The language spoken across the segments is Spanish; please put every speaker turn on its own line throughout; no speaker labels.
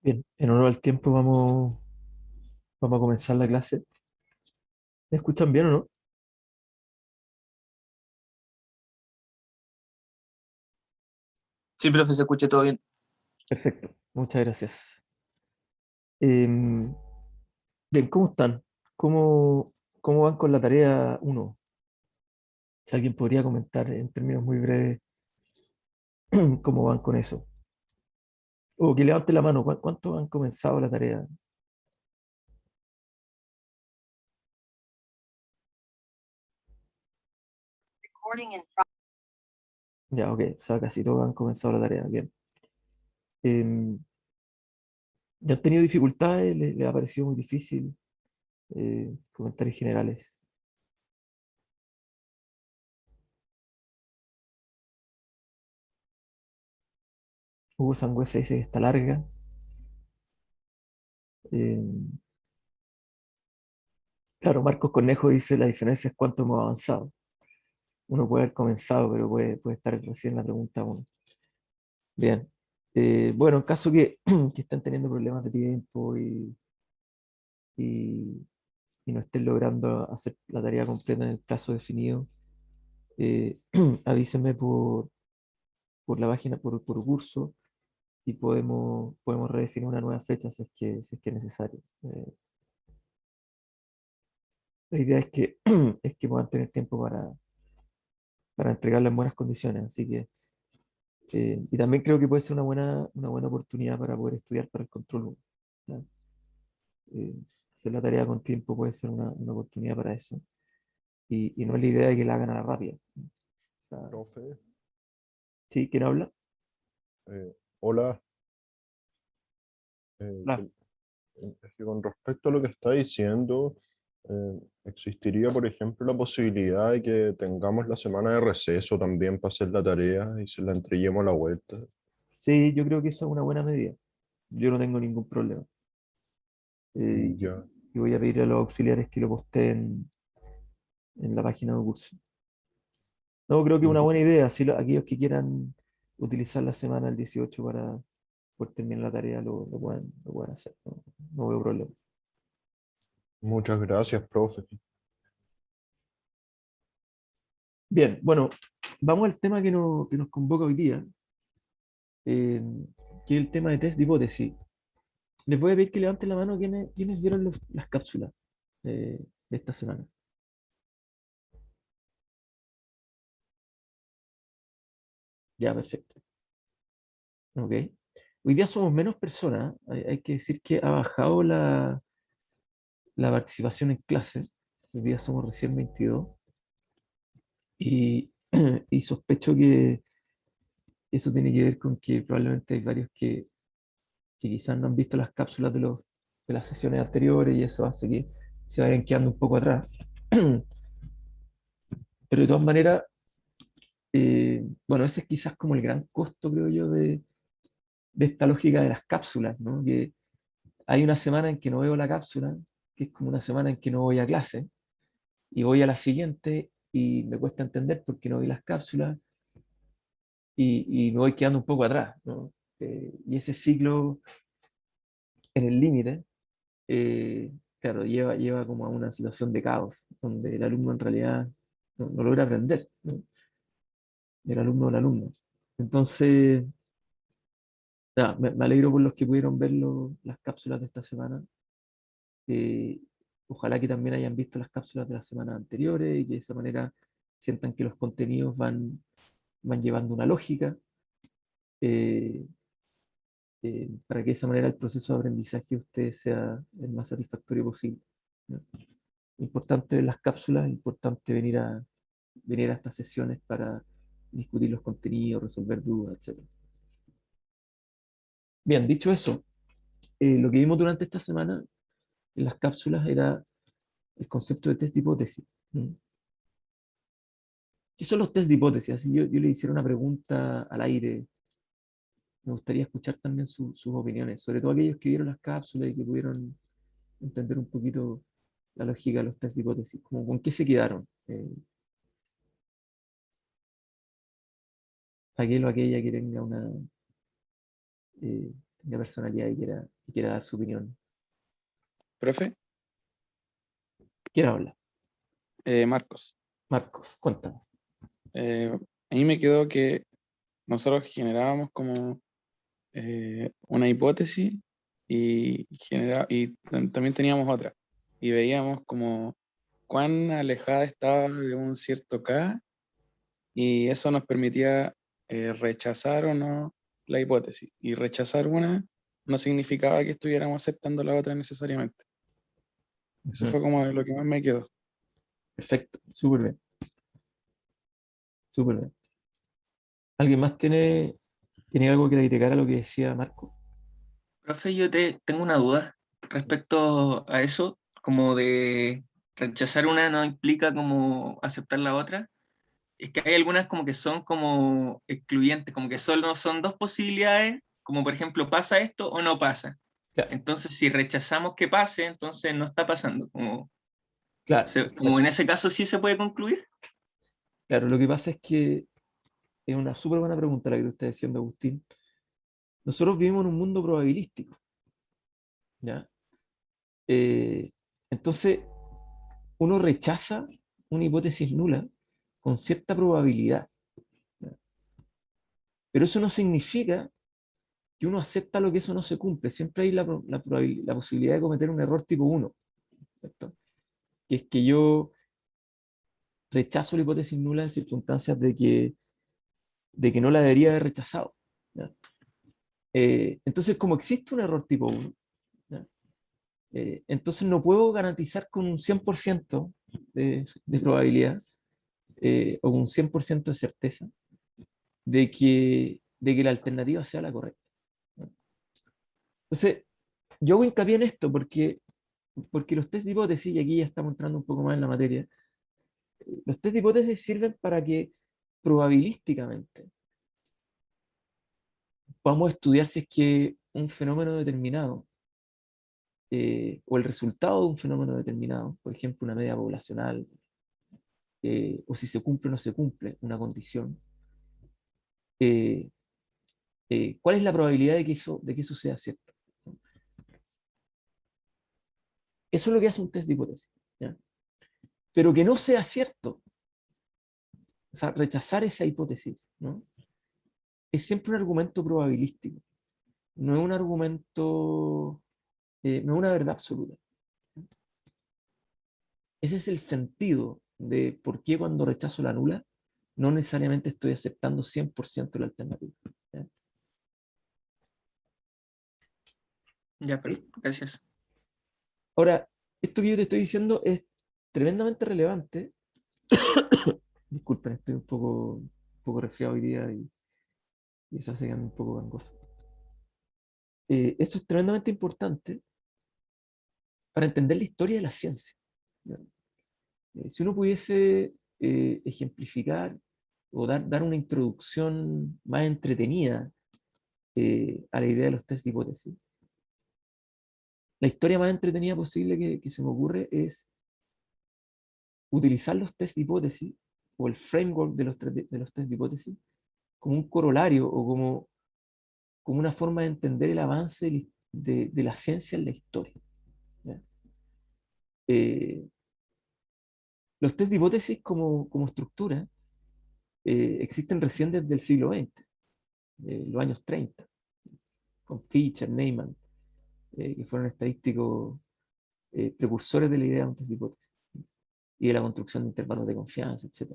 Bien, en honor al tiempo vamos a comenzar la clase. ¿Me escuchan bien o no?
Sí, profe, se escucha todo bien.
Perfecto, muchas gracias. Em, bien, ¿cómo están? ¿Cómo van con la tarea uno? Si alguien podría comentar en términos muy breves cómo van con eso. O que levante la mano, ¿cuántos han comenzado la tarea? Ya, ok, o sea, casi todos han comenzado la tarea, bien. Em, ¿Ya han tenido dificultades? ¿Les ha parecido muy difícil? Comentarios generales. Hugo Sangüesa dice que está larga. Em, Claro, Marcos Cornejo dice la diferencia es cuánto hemos avanzado. Uno puede haber comenzado, pero puede estar recién en la pregunta uno. Bien. Bueno, en caso que estén teniendo problemas de tiempo y- y no estén logrando hacer la tarea completa en el plazo definido, eh, avísenme por la página, por curso, y podemos redefinir una nueva fecha si es que es necesario. La idea es que, es que puedan tener tiempo para entregarla en buenas condiciones, así que y también creo que puede ser una buena oportunidad para poder estudiar para el control 1. ¿Ya? Eh, Hacer la tarea con tiempo puede ser una oportunidad para eso. Y no es la idea de que la hagan a la rápida. O sea,
Profe,
¿sí? ¿Quién habla?
hola.
Hola.
Es que con respecto a lo que está diciendo, existiría, por ejemplo, la posibilidad de que tengamos la semana de receso también para hacer la tarea y se la entreguemos a la vuelta.
Sí, yo creo que esa es una buena medida. Yo no tengo ningún problema. Y
Ya,
voy a pedir a los auxiliares que lo posteen en la página de curso. No, creo que es una
ya.
buena idea. Si aquellos que quieran utilizar la semana del 18 para poder terminar la tarea lo pueden hacer. No, no veo problema.
Muchas gracias, profe.
Bien, bueno, vamos al tema que nos convoca hoy día, eh, que es el tema de test de hipótesis. Les voy a pedir que levanten la mano quienes vieron las cápsulas de esta semana. Ya, perfecto. Ok. Hoy día somos menos personas. Hay que decir que ha bajado la participación en clase. Hoy día somos recién 22. Y, y sospecho que eso tiene que ver con que probablemente hay varios que quizás no han visto las cápsulas de las sesiones anteriores y eso hace que se vayan quedando un poco atrás. Pero de todas maneras, bueno, ese es quizás como el gran costo, creo yo, de esta lógica de las cápsulas, ¿no? Que hay una semana en que no veo la cápsula, que es como una semana en que no voy a clase, y voy a la siguiente y me cuesta entender por qué no vi las cápsulas y me voy quedando un poco atrás, ¿no? Y ese ciclo en el límite, claro, lleva como a una situación de caos, donde el alumno en realidad no logra aprender, ¿no? El alumno o el alumno. Entonces, nada, me alegro por los que pudieron ver las cápsulas de esta semana. Eh, Ojalá que también hayan visto las cápsulas de las semanas anteriores y que de esa manera sientan que los contenidos van llevando una lógica, eh, para que de esa manera el proceso de aprendizaje de ustedes sea el más satisfactorio posible, ¿no? Importante ver las cápsulas, importante venir a estas sesiones para discutir los contenidos, resolver dudas, etc. Bien, dicho eso, lo que vimos durante esta semana en las cápsulas era el concepto de test de hipótesis. ¿Mm? ¿Qué son los test de hipótesis? Así yo le hiciera una pregunta al aire. Me gustaría escuchar también sus opiniones, sobre todo aquellos que vieron las cápsulas y que pudieron entender un poquito la lógica de los test de hipótesis. Como, ¿con qué se quedaron? Aquel o aquella que tenga tenga personalidad y quiera dar su opinión.
Profe,
¿Quién habla?
Marcos,
Marcos, cuéntanos.
a mí me quedó que nosotros generábamos como una hipótesis y también teníamos otra. Y veíamos como cuán alejada estaba de un cierto K y eso nos permitía rechazar o no la hipótesis. Y rechazar una no significaba que estuviéramos aceptando la otra necesariamente. Eso fue como lo que más me quedó.
Perfecto, súper bien. Súper bien. ¿Alguien más tiene algo que agregar a lo que decía Marco?
Profe, tengo una duda respecto a eso, como de rechazar una no implica como aceptar la otra. Es que hay algunas como que son como excluyentes, como que solo son dos posibilidades, como por ejemplo pasa esto o no pasa.
Claro,
Entonces si rechazamos que pase, entonces no está pasando.
claro,
Como en ese caso sí se puede concluir.
claro. Lo que pasa es que es una súper buena pregunta la que tú estás diciendo, Agustín. Nosotros vivimos en un mundo probabilístico, ¿ya? Eh, entonces, uno rechaza una hipótesis nula con cierta probabilidad, ¿ya? Pero eso no significa que uno acepta lo que eso no se cumple. Siempre hay la posibilidad de cometer un error tipo 1, ¿cierto? Que es que yo rechazo la hipótesis nula en circunstancias de que no la debería haber rechazado, ¿ya? Entonces, como existe un error tipo 1, ¿ya? Entonces no puedo garantizar con un 100% de probabilidad o con un 100% de certeza de que la alternativa sea la correcta, ¿no? Entonces, yo hago hincapié en esto porque los test de hipótesis, y aquí ya estamos entrando un poco más en la materia, los test de hipótesis sirven para que probabilísticamente podamos estudiar si es que un fenómeno determinado o el resultado de un fenómeno determinado, por ejemplo, una media poblacional, o si se cumple o no se cumple una condición, eh, ¿cuál es la probabilidad de que eso sea cierto? Eso es lo que hace un test de hipótesis, ¿ya? Pero que no sea cierto, o sea, rechazar esa hipótesis, ¿no? Es siempre un argumento probabilístico, no es un argumento, no es una verdad absoluta. Ese es el sentido de por qué cuando rechazo la nula, no necesariamente estoy aceptando 100% la alternativa, ¿ya?
Ya, pero gracias.
Ahora, esto que yo te estoy diciendo es tremendamente relevante. Disculpen, estoy un poco resfriado hoy día y eso hace que ande un poco gangoso. Esto es tremendamente importante para entender la historia de la ciencia, ¿ya? Si uno pudiese ejemplificar o dar una introducción más entretenida a la idea de los test de hipótesis, la historia más entretenida posible que se me ocurre es utilizar los test de hipótesis o el framework de los test de hipótesis como un corolario o como una forma de entender el avance de la ciencia en la historia, ¿ya? Eh, los test de hipótesis como estructura existen recién desde el siglo XX, los años 30, con Fisher, Neyman, que fueron estadísticos precursores de la idea de un test de hipótesis y de la construcción de intervalos de confianza, etc.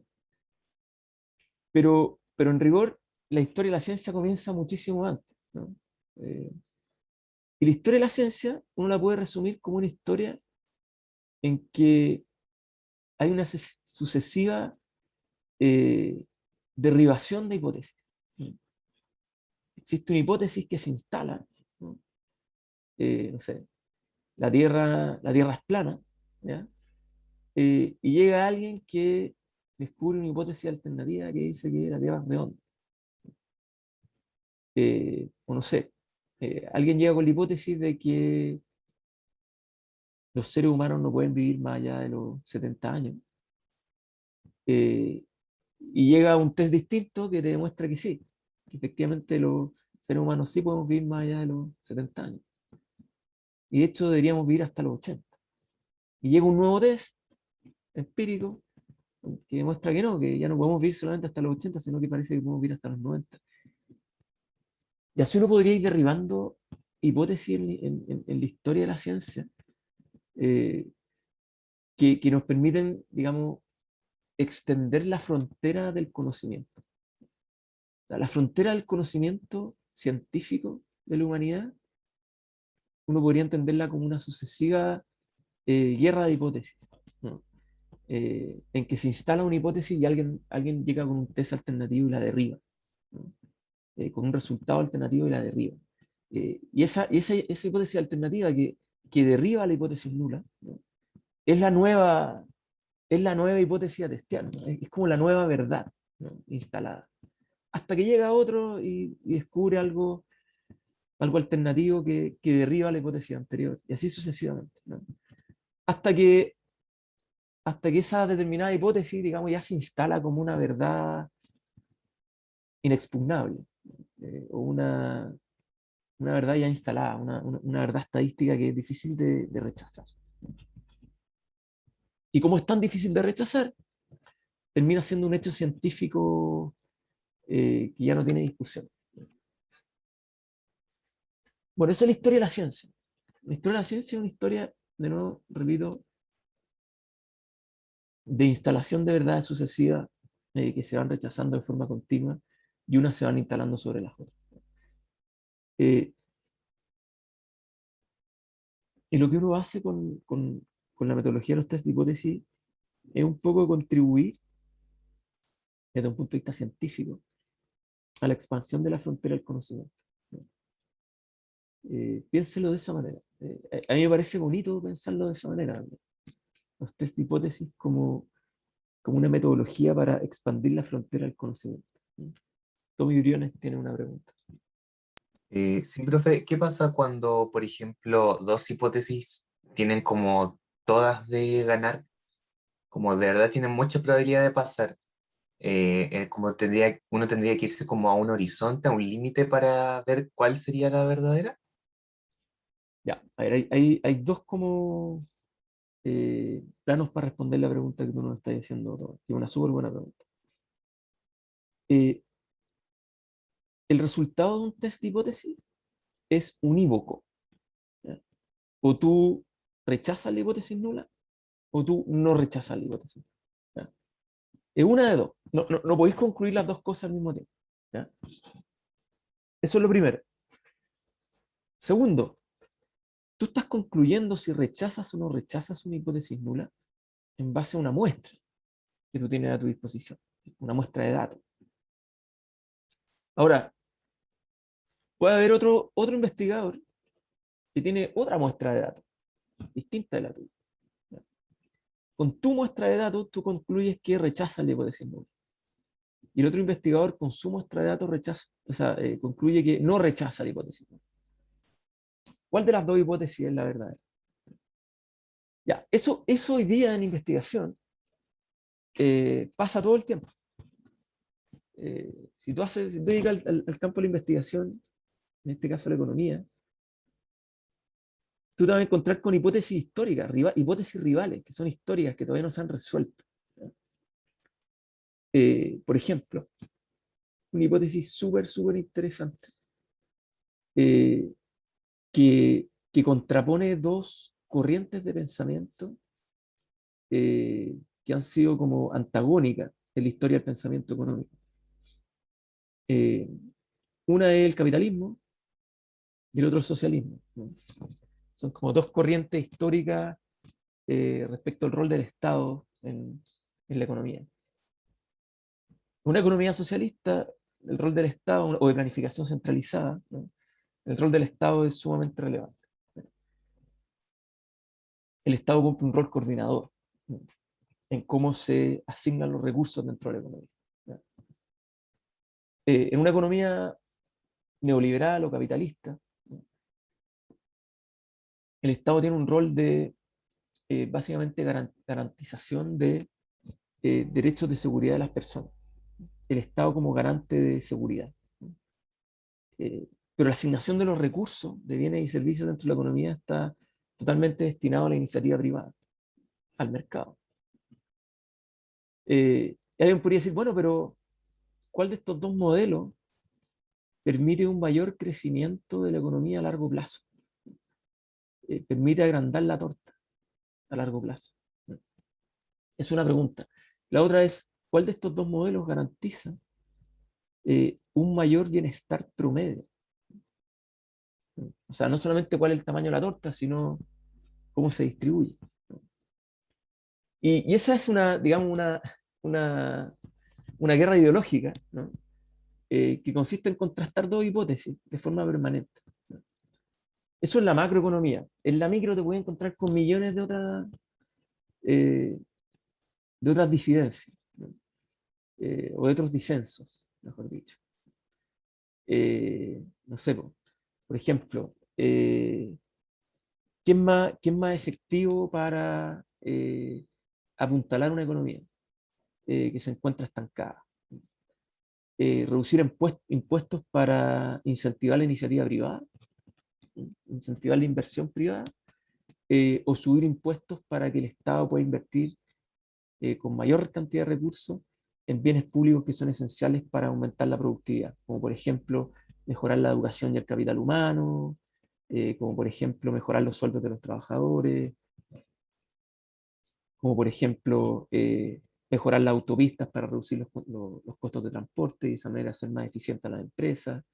Pero en rigor, la historia de la ciencia comienza muchísimo antes, ¿no? Y la historia de la ciencia uno la puede resumir como una historia en que hay una sucesiva eh, derribación de hipótesis, ¿no? Existe una hipótesis que se instala, ¿no? No sé, la tierra es plana, ¿ya? Y llega alguien que descubre una hipótesis alternativa que dice que la tierra es redonda. O no sé, alguien llega con la hipótesis de que los seres humanos no pueden vivir más allá de los 70 años. Y llega un test distinto que te demuestra que sí, que efectivamente seres humanos sí podemos vivir más allá de los 70 años. Y de hecho deberíamos vivir hasta los 80. Y llega un nuevo test empírico que demuestra que no, que ya no podemos vivir solamente hasta los 80, sino que parece que podemos vivir hasta los 90. Y así uno podría ir derribando hipótesis en la historia de la ciencia que nos permiten, digamos, extender la frontera del conocimiento. O sea, la frontera del conocimiento científico de la humanidad, uno podría entenderla como una sucesiva guerra de hipótesis, ¿no? En que se instala una hipótesis y alguien llega con un test alternativo y la derriba, ¿no? Con un resultado alternativo y la derriba. Y esa hipótesis alternativa que derriba la hipótesis nula, ¿no? es la nueva hipótesis a testear, ¿no? Es como la nueva verdad, ¿no? Instalada. Hasta que llega otro y descubre algo alternativo que derriba la hipótesis anterior, y así sucesivamente, ¿no? Hasta que esa determinada hipótesis, digamos, ya se instala como una verdad inexpugnable, o una verdad ya instalada, una verdad estadística que es difícil de rechazar. Y como es tan difícil de rechazar, termina siendo un hecho científico que ya no tiene discusión. Bueno, esa es la historia de la ciencia. La historia de la ciencia es una historia, de nuevo, repito, de instalación de verdades sucesivas que se van rechazando de forma continua y unas se van instalando sobre las otras. Y lo que uno hace con la metodología de los test de hipótesis es un poco contribuir, desde un punto de vista científico, a la expansión de la frontera del conocimiento. Piénselo de esa manera. A mí me parece bonito pensarlo de esa manera. Los test de hipótesis como una metodología para expandir la frontera del conocimiento. Tommy Briones tiene una pregunta.
Sí, profe, ¿qué pasa cuando, por ejemplo, dos hipótesis tienen como todas de ganar, como de verdad tienen mucha probabilidad de pasar? Como uno tendría que irse como a un horizonte, a un límite para ver cuál sería la verdadera.
Ya, a ver, hay dos como planos para responder la pregunta que tú nos estás diciendo, Tomás, que es una súper buena pregunta. El resultado de un test de hipótesis es unívoco. ¿Ya? O tú rechazas la hipótesis nula, o tú no rechazas la hipótesis. ¿Ya? Es una de dos. No podéis concluir las dos cosas al mismo tiempo. ¿Ya? Eso es lo primero. Segundo, tú estás concluyendo si rechazas o no rechazas una hipótesis nula en base a una muestra que tú tienes a tu disposición, una muestra de datos. Ahora, puede haber otro investigador que tiene otra muestra de datos, distinta de la tuya. Con tu muestra de datos, tú concluyes que rechaza la hipótesis nula. Y el otro investigador, con su muestra de datos, concluye que no rechaza la hipótesis nula. ¿Cuál de las dos hipótesis es la verdadera? Ya, eso hoy día en investigación pasa todo el tiempo. Si tú dedicas al campo de la investigación, en este caso la economía, tú te vas a encontrar con hipótesis históricas, hipótesis rivales, que son históricas, que todavía no se han resuelto. Por ejemplo, una hipótesis súper interesante que contrapone dos corrientes de pensamiento que han sido como antagónicas en la historia del pensamiento económico. Una es el capitalismo y el otro el socialismo, ¿no? Son como dos corrientes históricas respecto al rol del Estado en la economía. Una economía socialista, el rol del Estado, o de planificación centralizada, ¿no? El rol del Estado es sumamente relevante. El Estado cumple un rol coordinador, ¿no? En cómo se asignan los recursos dentro de la economía, ¿no? En una economía neoliberal o capitalista, ¿no? El Estado tiene un rol de básicamente garantización de derechos de seguridad de las personas. El Estado como garante de seguridad. Pero la asignación de los recursos de bienes y servicios dentro de la economía está totalmente destinado a la iniciativa privada, al mercado. Y alguien podría decir, bueno, pero ¿cuál de estos dos modelos permite un mayor crecimiento de la economía a largo plazo? Permite agrandar la torta a largo plazo. Es una pregunta. La otra es, ¿cuál de estos dos modelos garantiza un mayor bienestar promedio? O sea, no solamente cuál es el tamaño de la torta, sino cómo se distribuye. Y esa es una, digamos, una guerra ideológica, ¿no? Que consiste en contrastar dos hipótesis de forma permanente. Eso es la macroeconomía. En la micro te puedes encontrar con millones de otras disidencias, ¿no? O de otros disensos, mejor dicho. No sé, por ejemplo, ¿quién más efectivo para apuntalar una economía que se encuentra estancada? Reducir impuestos para incentivar la iniciativa privada, incentivar la inversión privada, o subir impuestos para que el Estado pueda invertir con mayor cantidad de recursos en bienes públicos que son esenciales para aumentar la productividad, como por ejemplo mejorar la educación y el capital humano, como por ejemplo mejorar los sueldos de los trabajadores, como por ejemplo mejorar las autopistas para reducir los costos de transporte y de esa manera hacer más eficiente a las empresas.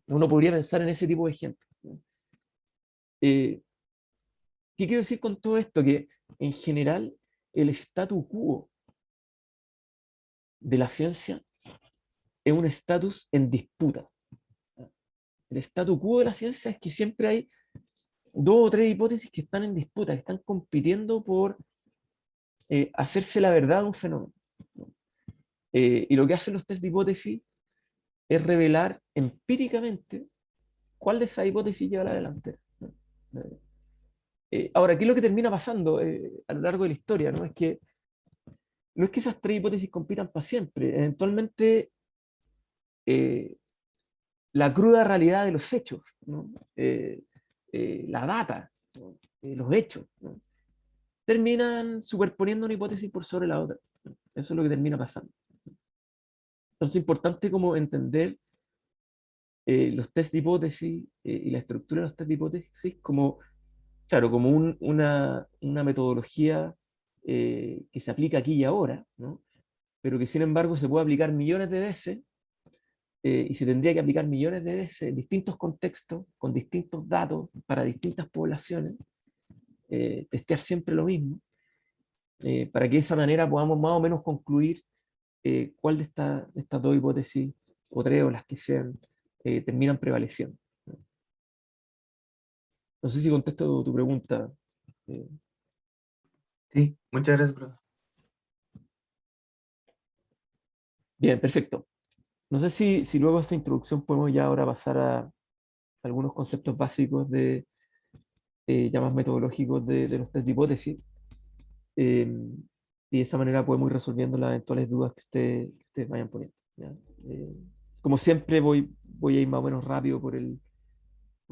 Uno podría pensar en ese tipo de ejemplos, ¿no? ¿Qué quiero decir con todo esto? Que en general el statu quo de la ciencia es un estatus en disputa. El statu quo de la ciencia es que siempre hay dos o tres hipótesis que están en disputa, que están compitiendo por hacerse la verdad de un fenómeno. Y lo que hacen los test de hipótesis es revelar empíricamente cuál de esas hipótesis lleva a la delantera. Ahora, ¿qué es lo que termina pasando a lo largo de la historia? ¿No? No es que esas tres hipótesis compitan para siempre. Eventualmente, la cruda realidad de los hechos, ¿no? La data, ¿no? Los hechos, ¿no? Terminan superponiendo una hipótesis por sobre la otra. Eso es lo que termina pasando. Entonces es importante como entender los test de hipótesis y la estructura de los test de hipótesis como, claro, como una metodología que se aplica aquí y ahora, ¿no? Pero que sin embargo se puede aplicar millones de veces y se tendría que aplicar millones de veces en distintos contextos, con distintos datos, para distintas poblaciones, testear siempre lo mismo, para que de esa manera podamos más o menos concluir cuál de estas dos hipótesis, o tres, o las que sean, terminan prevaleciendo. No sé si contesto tu pregunta.
Sí, muchas gracias, profe.
Bien, perfecto. No sé si luego de esta introducción podemos ya ahora pasar a algunos conceptos básicos ya más metodológicos de los test de hipótesis. Y de esa manera podemos ir resolviendo las eventuales dudas que ustedes vayan poniendo, ¿ya? Como siempre voy a ir más o menos rápido por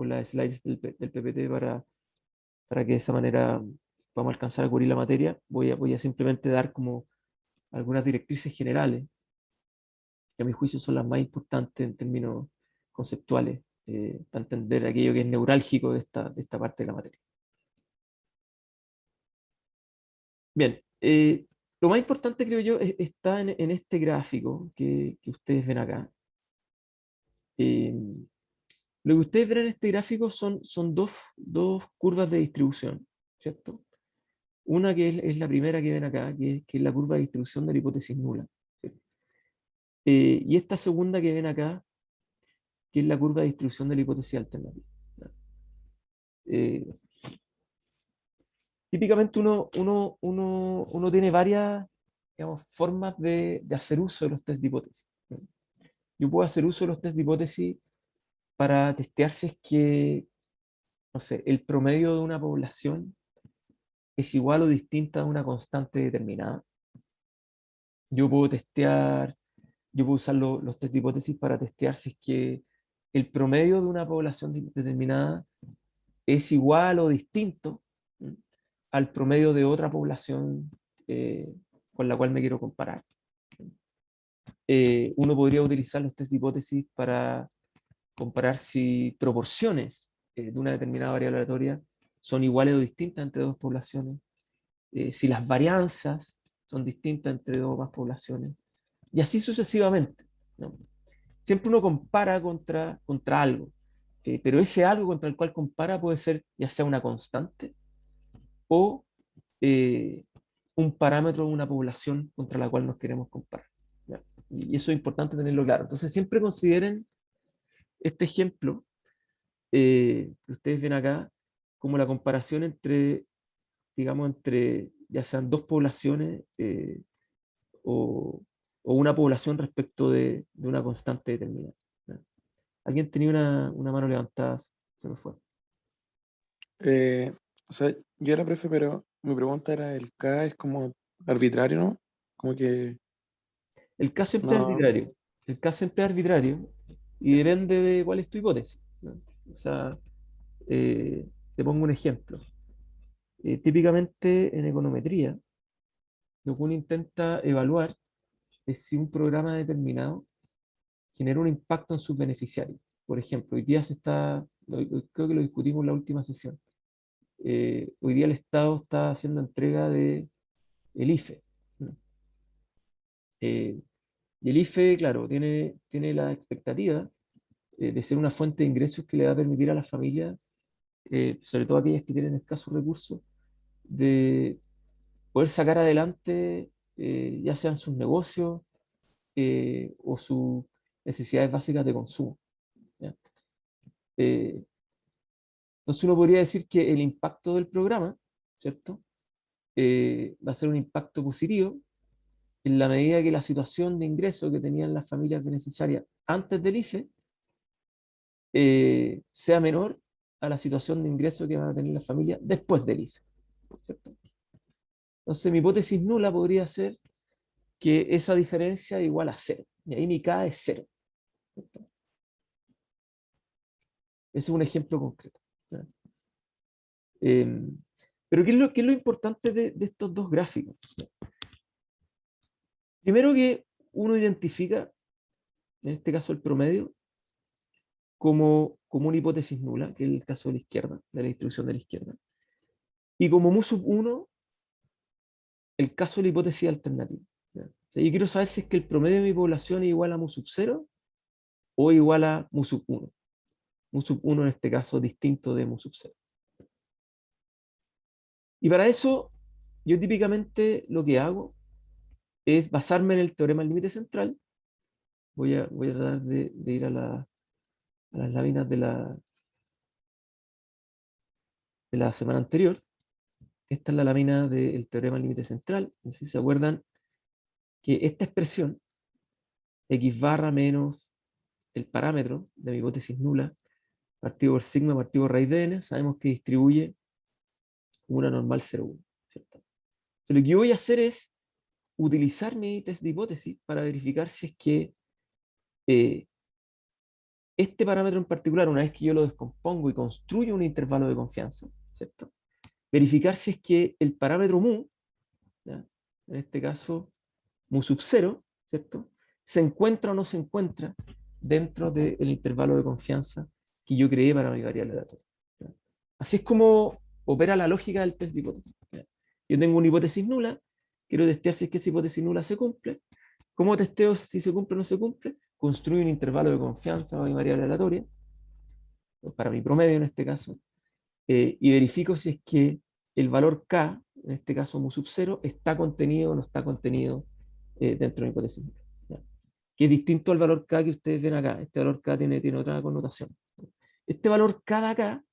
las slides del PPT para que de esa manera podamos alcanzar a cubrir la materia. Voy a simplemente dar como algunas directrices generales, que a mi juicio son las más importantes en términos conceptuales, para entender aquello que es neurálgico de esta parte de la materia. Bien, lo más importante, creo yo, está en este gráfico que ustedes ven acá. Lo que ustedes ven en este gráfico son dos curvas de distribución, ¿cierto? Una que es la primera que ven acá, que es la curva de distribución de la hipótesis nula, ¿cierto? Y esta segunda que ven acá, que es la curva de distribución de la hipótesis alternativa. Eh, Típicamente uno tiene varias, digamos, formas de hacer uso de los test de hipótesis. Yo puedo hacer uso de los test de hipótesis para testear si es que, no sé, el promedio de una población es igual o distinta a una constante determinada. Yo puedo testear yo puedo usar los test de hipótesis para testear si es que el promedio de una población determinada es igual o distinto al promedio de otra población con la cual me quiero comparar. Uno podría utilizar los test de hipótesis para comparar si proporciones de una determinada variable aleatoria son iguales o distintas entre dos poblaciones, si las varianzas son distintas entre dos o más poblaciones, y así sucesivamente, ¿no? Siempre uno compara contra algo, pero ese algo contra el cual compara puede ser ya sea una constante o un parámetro de una población contra la cual nos queremos comparar, ¿ya? Y eso es importante tenerlo claro. Entonces siempre consideren este ejemplo que ustedes ven acá como la comparación entre, digamos, entre ya sean dos poblaciones o, o una población respecto de una constante determinada, ¿ya? ¿Alguien tenía una mano levantada? Se me fue.
O sea, yo era profe, pero mi pregunta era, ¿el K es como arbitrario, no? Como que
El K siempre es
no.
arbitrario. El K siempre es arbitrario y depende de cuál es tu hipótesis, ¿no? O sea, te pongo un ejemplo. Típicamente en econometría, lo que uno intenta evaluar es si un programa determinado genera un impacto en sus beneficiarios. Por ejemplo, hoy día creo que lo discutimos en la última sesión. Hoy día el Estado está haciendo entrega de el IFE, ¿no? Y el IFE, claro, tiene la expectativa de ser una fuente de ingresos que le va a permitir a las familias, sobre todo aquellas que tienen escasos recursos, de poder sacar adelante ya sean sus negocios o sus necesidades básicas de consumo, ¿ya? Eh, entonces uno podría decir que el impacto del programa, ¿cierto? Va a ser un impacto positivo en la medida que la situación de ingreso que tenían las familias beneficiarias antes del IFE sea menor a la situación de ingreso que van a tener las familias después del IFE, ¿cierto? Entonces mi hipótesis nula podría ser que esa diferencia es igual a cero, y ahí mi K es cero, ¿cierto? Ese es un ejemplo concreto, ¿ya? Pero ¿qué es lo importante de estos dos gráficos? Primero que uno identifica, en este caso el promedio, como una hipótesis nula, que es el caso de la izquierda, de la distribución de la izquierda, y como mu sub 1, el caso de la hipótesis alternativa, ¿ya? O sea, yo quiero saber si es que el promedio de mi población es igual a mu sub 0 o igual a mu sub 1. Mu sub 1 en este caso distinto de mu sub 0. Y para eso, yo típicamente lo que hago es basarme en el teorema del límite central. Voy a tratar de ir a las láminas de la semana anterior. Esta es la lámina del teorema del límite central. No sé si se acuerdan que esta expresión, x barra menos el parámetro de mi hipótesis nula, partido por sigma, partido por raíz de n, sabemos que distribuye una normal 0,1, ¿cierto? Entonces, lo que yo voy a hacer es utilizar mi test de hipótesis para verificar si es que este parámetro en particular, una vez que yo lo descompongo y construyo un intervalo de confianza, ¿cierto? Verificar si es que el parámetro mu, ¿ya? En este caso mu sub 0, ¿cierto? Se encuentra o no se encuentra dentro del intervalo de confianza que yo creé para mi variable aleatoria, ¿ya? Así es como opera la lógica del test de hipótesis, ¿ya? Yo tengo una hipótesis nula, quiero testear si es que esa hipótesis nula se cumple. ¿Cómo testeo si se cumple o no se cumple? Construyo un intervalo de confianza para mi variable aleatoria, para mi promedio en este caso, y verifico si es que el valor K, en este caso mu sub 0, está contenido o no está contenido dentro de mi hipótesis, ¿ya? Que es distinto al valor K que ustedes ven acá. Este valor K tiene otra connotación. Este valor K de acá,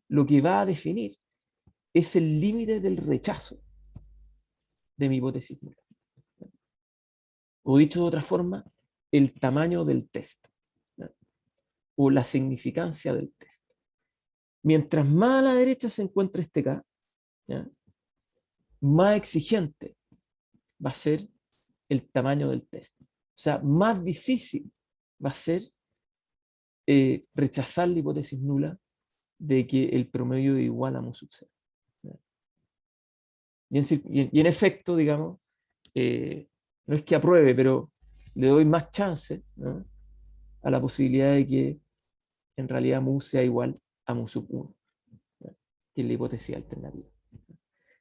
lo que va a definir es el límite del rechazo de mi hipótesis nula. O dicho de otra forma, el tamaño del test, ¿ya? O la significancia del test. Mientras más a la derecha se encuentra este K, ¿ya?, más exigente va a ser el tamaño del test. O sea, más difícil va a ser rechazar la hipótesis nula de que el promedio es igual a mu sub 0. Y en efecto, digamos, no es que apruebe, pero le doy más chance, ¿no?, a la posibilidad de que en realidad mu sea igual a mu sub 1, ¿no?, que es la hipótesis alternativa.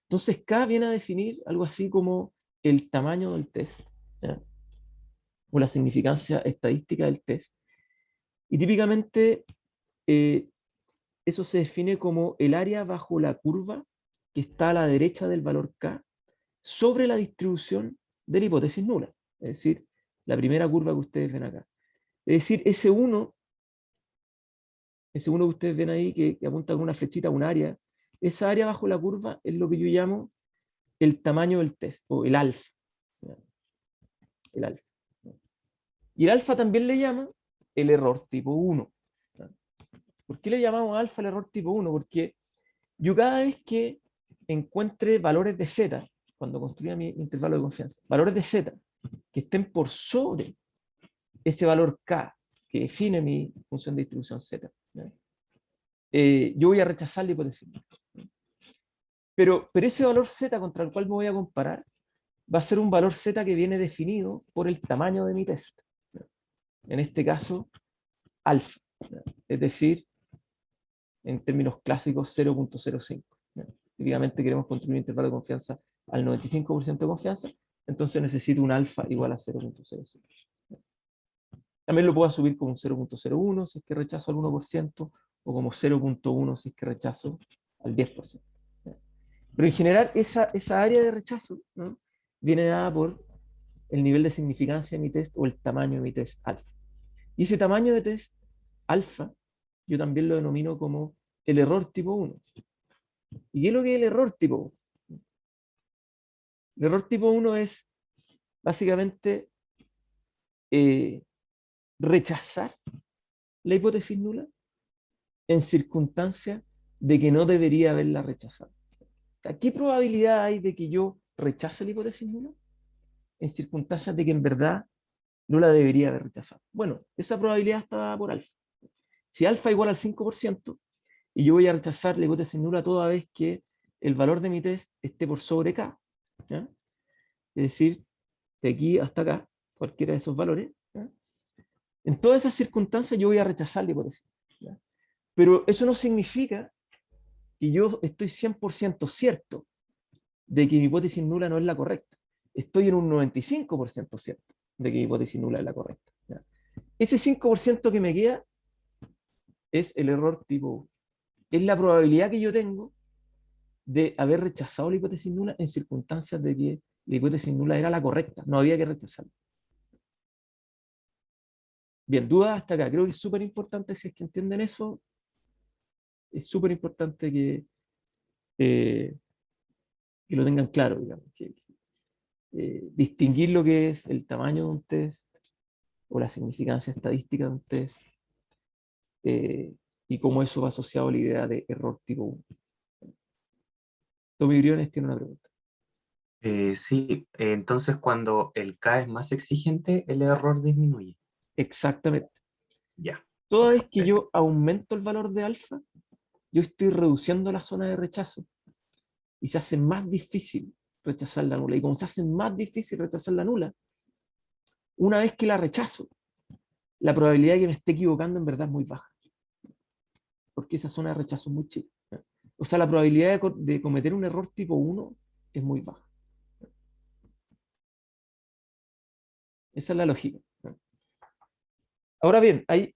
Entonces, K viene a definir algo así como el tamaño del test, ¿no?, o la significancia estadística del test. Y típicamente eso se define como el área bajo la curva que está a la derecha del valor K sobre la distribución de la hipótesis nula. Es decir, la primera curva que ustedes ven acá. Es decir, ese 1 que ustedes ven ahí, que apunta con una flechita a un área, esa área bajo la curva es lo que yo llamo el tamaño del test, o el alfa. El alfa. Y el alfa también le llama el error tipo 1. ¿Por qué le llamamos alfa el error tipo 1? Porque yo cada vez que encuentre valores de z, cuando construya mi intervalo de confianza, valores de z que estén por sobre ese valor k que define mi función de distribución z, yo voy a rechazar la hipótesis. Pero ese valor z contra el cual me voy a comparar va a ser un valor z que viene definido por el tamaño de mi test. En este caso, alfa. Es decir, en términos clásicos, 0.05. Típicamente queremos construir un intervalo de confianza al 95% de confianza, entonces necesito un alfa igual a 0.05. También lo puedo subir como un 0.01 si es que rechazo al 1%, o como 0.1 si es que rechazo al 10%. Pero en general esa área de rechazo, ¿no?, viene dada por el nivel de significancia de mi test o el tamaño de mi test alfa. Y ese tamaño de test alfa yo también lo denomino como el error tipo 1. ¿Y qué es lo que es el error tipo 1? El error tipo 1 es básicamente rechazar la hipótesis nula en circunstancias de que no debería haberla rechazado. O sea, ¿qué probabilidad hay de que yo rechace la hipótesis nula en circunstancias de que en verdad no la debería haber rechazado? Bueno, esa probabilidad está dada por alfa. Si alfa igual al 5%, y yo voy a rechazar la hipótesis nula toda vez que el valor de mi test esté por sobre K, ¿ya?, es decir, de aquí hasta acá, cualquiera de esos valores, ¿ya?, en todas esas circunstancias yo voy a rechazar la hipótesis, ¿ya? Pero eso no significa que yo estoy 100% cierto de que mi hipótesis nula no es la correcta. Estoy en un 95% cierto de que mi hipótesis nula es la correcta, ¿ya? Ese 5% que me queda es el error tipo 1. Es la probabilidad que yo tengo de haber rechazado la hipótesis nula en circunstancias de que la hipótesis nula era la correcta, no había que rechazarla. Bien, dudas hasta acá. Creo que es súper importante, si es que entienden eso, es súper importante que lo tengan claro, digamos, que distinguir lo que es el tamaño de un test o la significancia estadística de un test, y cómo eso va asociado a la idea de error tipo 1. Tommy Briones tiene una pregunta.
Sí, entonces cuando el K es más exigente, el error disminuye.
Exactamente.
Ya.
Toda
Ok,
vez que
perfecto.
yo aumento el valor de alfa, yo estoy reduciendo la zona de rechazo y se hace más difícil rechazar la nula. Y como se hace más difícil rechazar la nula, una vez que la rechazo, la probabilidad de que me esté equivocando en verdad es muy baja, porque esa zona de rechazo es muy chica. O sea, la probabilidad de cometer un error tipo 1 es muy baja. Esa es la lógica. Ahora bien, hay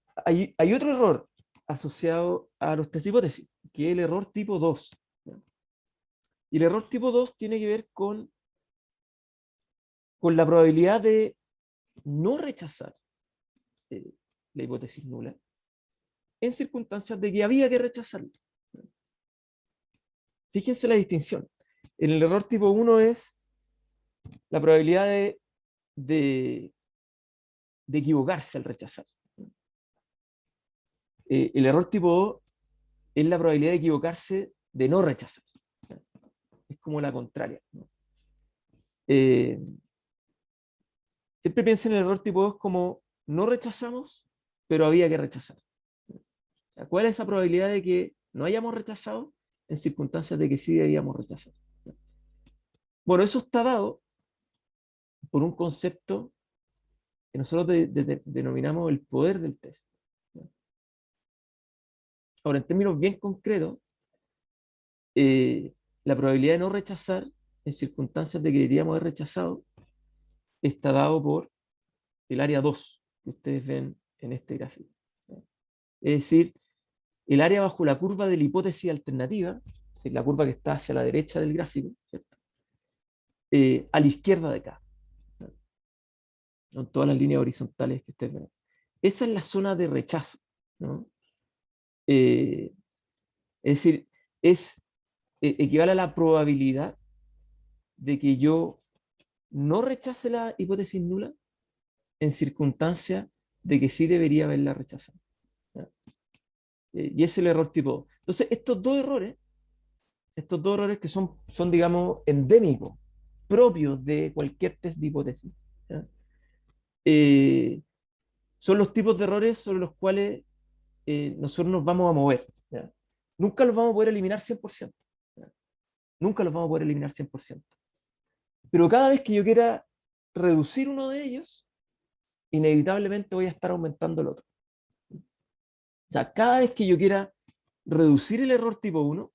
otro error asociado a los test de hipótesis, que es el error tipo 2. Y el error tipo 2 tiene que ver con la probabilidad de no rechazar la hipótesis nula en circunstancias de que había que rechazarla. Fíjense la distinción. En el error tipo 1 es la probabilidad de equivocarse al rechazar. El error tipo 2 es la probabilidad de equivocarse de no rechazar. Es como la contraria, ¿no? siempre piensen en el error tipo 2 como no rechazamos, pero había que rechazar. O sea, ¿cuál es esa probabilidad de que no hayamos rechazado en circunstancias de que sí debíamos rechazar? Bueno, eso está dado por un concepto que nosotros denominamos el poder del test. Ahora, en términos bien concretos, la probabilidad de no rechazar en circunstancias de que deberíamos haber rechazado está dado por el área 2 que ustedes ven en este gráfico. Es decir, el área bajo la curva de la hipótesis alternativa, es decir, la curva que está hacia la derecha del gráfico, ¿cierto? A la izquierda de acá, ¿no? Todas las líneas horizontales que ustedes ven. Esa es la zona de rechazo, ¿no? Es decir, equivale a la probabilidad de que yo no rechace la hipótesis nula en circunstancias de que sí debería haberla rechazado. ¿Ya? Y ese es el error tipo 2. Entonces, estos dos errores que son digamos, endémicos, propios de cualquier test de hipótesis, ¿ya? Son los tipos de errores sobre los cuales nosotros nos vamos a mover, ¿ya? Nunca los vamos a poder eliminar 100%. ¿Ya? Nunca los vamos a poder eliminar 100%. Pero cada vez que yo quiera reducir uno de ellos, inevitablemente voy a estar aumentando el otro. O sea, cada vez que yo quiera reducir el error tipo 1,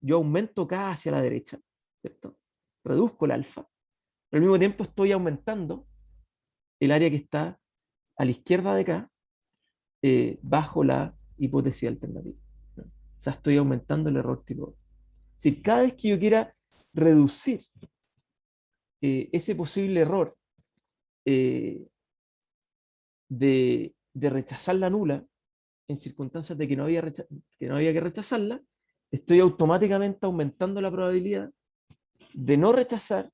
yo aumento K hacia la derecha, ¿cierto? Reduzco el alfa, pero al mismo tiempo estoy aumentando el área que está a la izquierda de K bajo la hipótesis alternativa, ¿no? O sea, estoy aumentando el error tipo 2. Es decir, cada vez que yo quiera reducir ese posible error de rechazar la nula en circunstancias de que no había que rechazarla, estoy automáticamente aumentando la probabilidad de no rechazar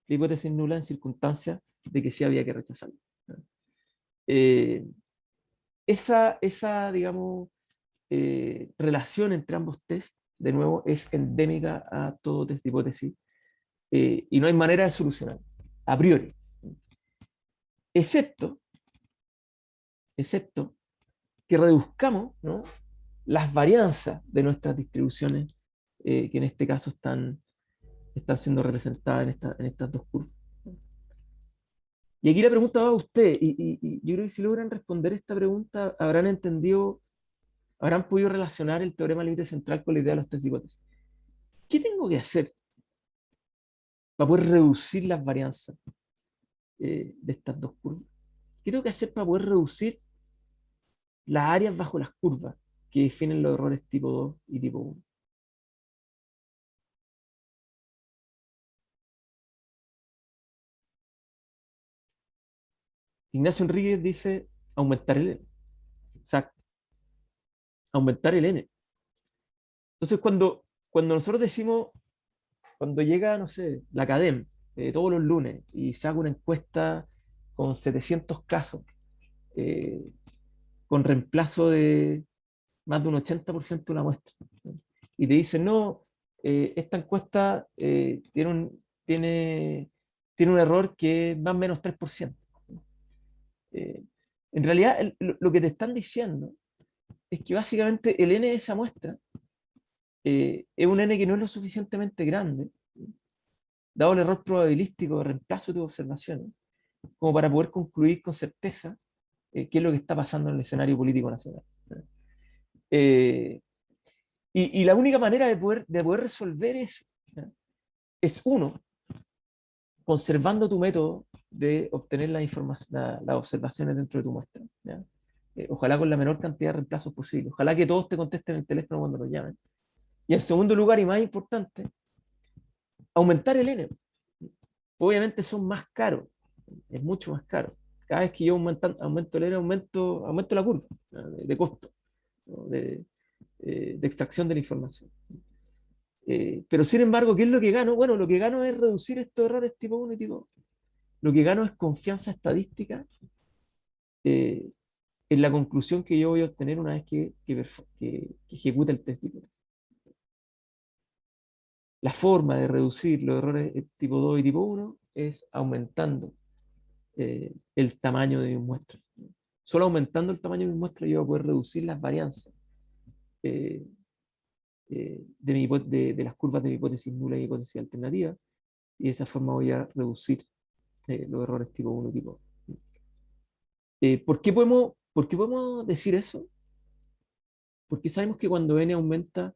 la hipótesis nula en circunstancias de que sí había que rechazarla. Esa digamos, relación entre ambos tests, de nuevo, es endémica a todo test de hipótesis y no hay manera de solucionar a priori, excepto que reduzcamos, ¿no?, las varianzas de nuestras distribuciones, que en este caso están siendo representadas en estas dos curvas. Y aquí la pregunta va a usted, y yo creo que si logran responder esta pregunta, habrán podido relacionar el teorema límite central con la idea de los test de hipótesis. ¿Qué tengo que hacer para poder reducir las varianzas de estas dos curvas? ¿Qué tengo que hacer para poder reducir las áreas bajo las curvas que definen los errores tipo 2 y tipo 1? Ignacio Enríquez dice aumentar el N. Exacto. Aumentar el N. Entonces, cuando nosotros decimos, cuando llega, no sé, la Academ todos los lunes y saca una encuesta con 700 casos, con reemplazo de más de un 80% de una muestra, ¿no? Y te dicen, no, esta encuesta tiene un error que es más o menos 3%. Eh, en realidad, lo que te están diciendo es que básicamente el N de esa muestra es un N que no es lo suficientemente grande, dado el error probabilístico de reemplazo de tus observaciones, como para poder concluir con certeza qué es lo que está pasando en el escenario político nacional. Y la única manera de poder resolver eso, ¿ya?, es uno, conservando tu método de obtener las observaciones dentro de tu muestra, ¿ya? Ojalá con la menor cantidad de reemplazos posible. Ojalá que todos te contesten el teléfono cuando los llamen. Y en segundo lugar, y más importante, aumentar el N. Obviamente son más caros, es mucho más caro. Cada vez que yo aumento el N, aumento la curva, ¿no?, de costo, ¿no?, de extracción de la información. Pero sin embargo, ¿qué es lo que gano? Bueno, lo que gano es reducir estos errores tipo 1 y tipo 2. Lo que gano es confianza estadística en la conclusión que yo voy a obtener una vez que ejecute el test de hipótesis. La forma de reducir los errores tipo 2 y tipo 1 es aumentando el tamaño de mis muestras. Solo aumentando el tamaño de mis muestras yo voy a poder reducir las varianzas de las curvas de mi hipótesis nula y hipótesis alternativa, y de esa forma voy a reducir los errores tipo 1 y tipo 2. ¿Por qué podemos decir eso? Porque sabemos que cuando n aumenta,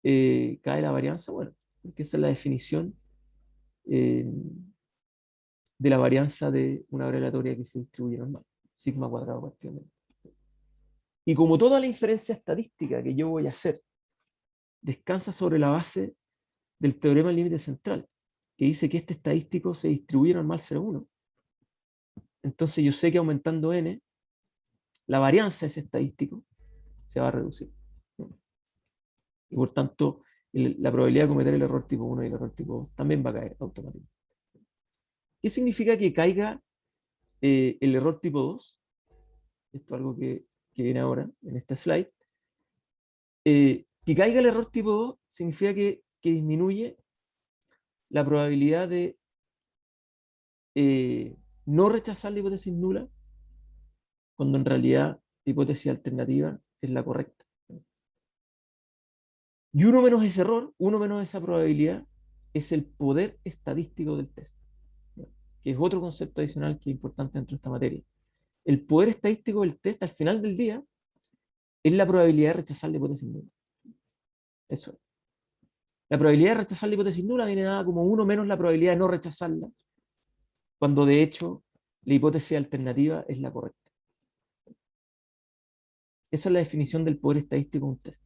cae la varianza. Bueno, porque esa es la definición de la varianza de una variable aleatoria que se distribuye normal, sigma cuadrado partido menos. Y como toda la inferencia estadística que yo voy a hacer descansa sobre la base del teorema del límite central, que dice que este estadístico se distribuye normal 0,1, entonces yo sé que aumentando n, la varianza de ese estadístico se va a reducir. Y por tanto, la probabilidad de cometer el error tipo 1 y el error tipo 2 también va a caer automáticamente. ¿Qué significa que caiga el error tipo 2? Esto es algo que viene ahora en esta slide. Que caiga el error tipo 2 significa que disminuye la probabilidad de no rechazar la hipótesis nula, cuando en realidad la hipótesis alternativa es la correcta. Y uno menos ese error, uno menos esa probabilidad, es el poder estadístico del test, que es otro concepto adicional que es importante dentro de esta materia. El poder estadístico del test al final del día es la probabilidad de rechazar la hipótesis nula. Eso es. La probabilidad de rechazar la hipótesis nula viene dada como uno menos la probabilidad de no rechazarla, cuando de hecho la hipótesis alternativa es la correcta. Esa es la definición del poder estadístico de un test.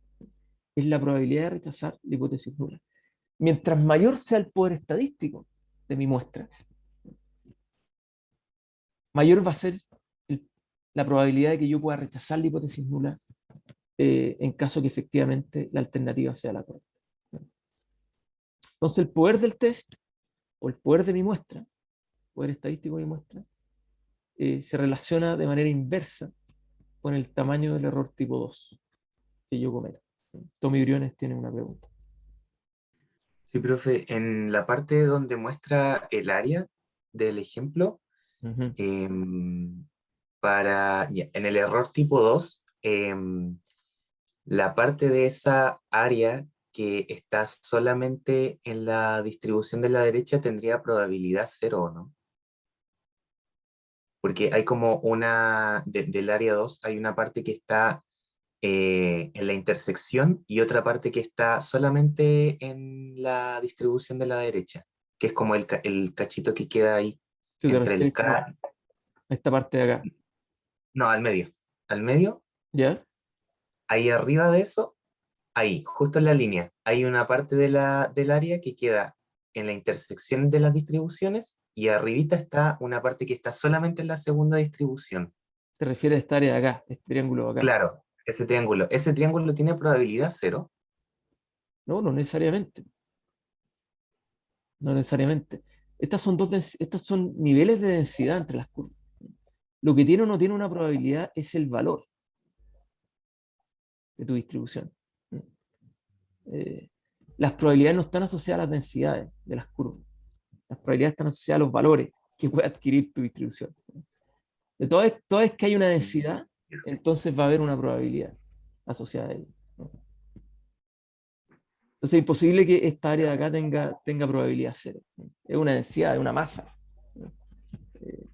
Es la probabilidad de rechazar la hipótesis nula. Mientras mayor sea el poder estadístico de mi muestra, mayor va a ser la probabilidad de que yo pueda rechazar la hipótesis nula en caso que efectivamente la alternativa sea la correcta. Entonces el poder del test, o el poder de mi muestra, poder estadístico de mi muestra, se relaciona de manera inversa con el tamaño del error tipo 2 que yo cometo. Tommy Briones tiene una pregunta.
Sí, profe, en la parte donde muestra el área del ejemplo,
Ujú.
En el error tipo 2, la parte de esa área que está solamente en la distribución de la derecha tendría probabilidad 0, ¿no? Porque hay como del área 2, hay una parte que está en la intersección y otra parte que está solamente en la distribución de la derecha, que es como el cachito que queda ahí
Si te
entre el
refieres como a
K,
esta parte de acá.
no, al medio,
¿Ya?
ahí arriba de eso, ahí, justo en la línea, hay una parte del área que queda en la intersección de las distribuciones y arribita está una parte que está solamente en la segunda distribución.
Te refieres a esta área de acá, este triángulo de acá.
Claro, ese triángulo tiene probabilidad 0.
No, no necesariamente. No necesariamente. Estas son niveles de densidad entre las curvas. Lo que tiene o no tiene una probabilidad es el valor de tu distribución. Las probabilidades no están asociadas a las densidades de las curvas. Las probabilidades están asociadas a los valores que puede adquirir tu distribución. De toda vez que hay una densidad, entonces va a haber una probabilidad asociada a ella, ¿no? Entonces es imposible que esta área de acá tenga probabilidad 0. Es una densidad, es una masa, ¿no? Que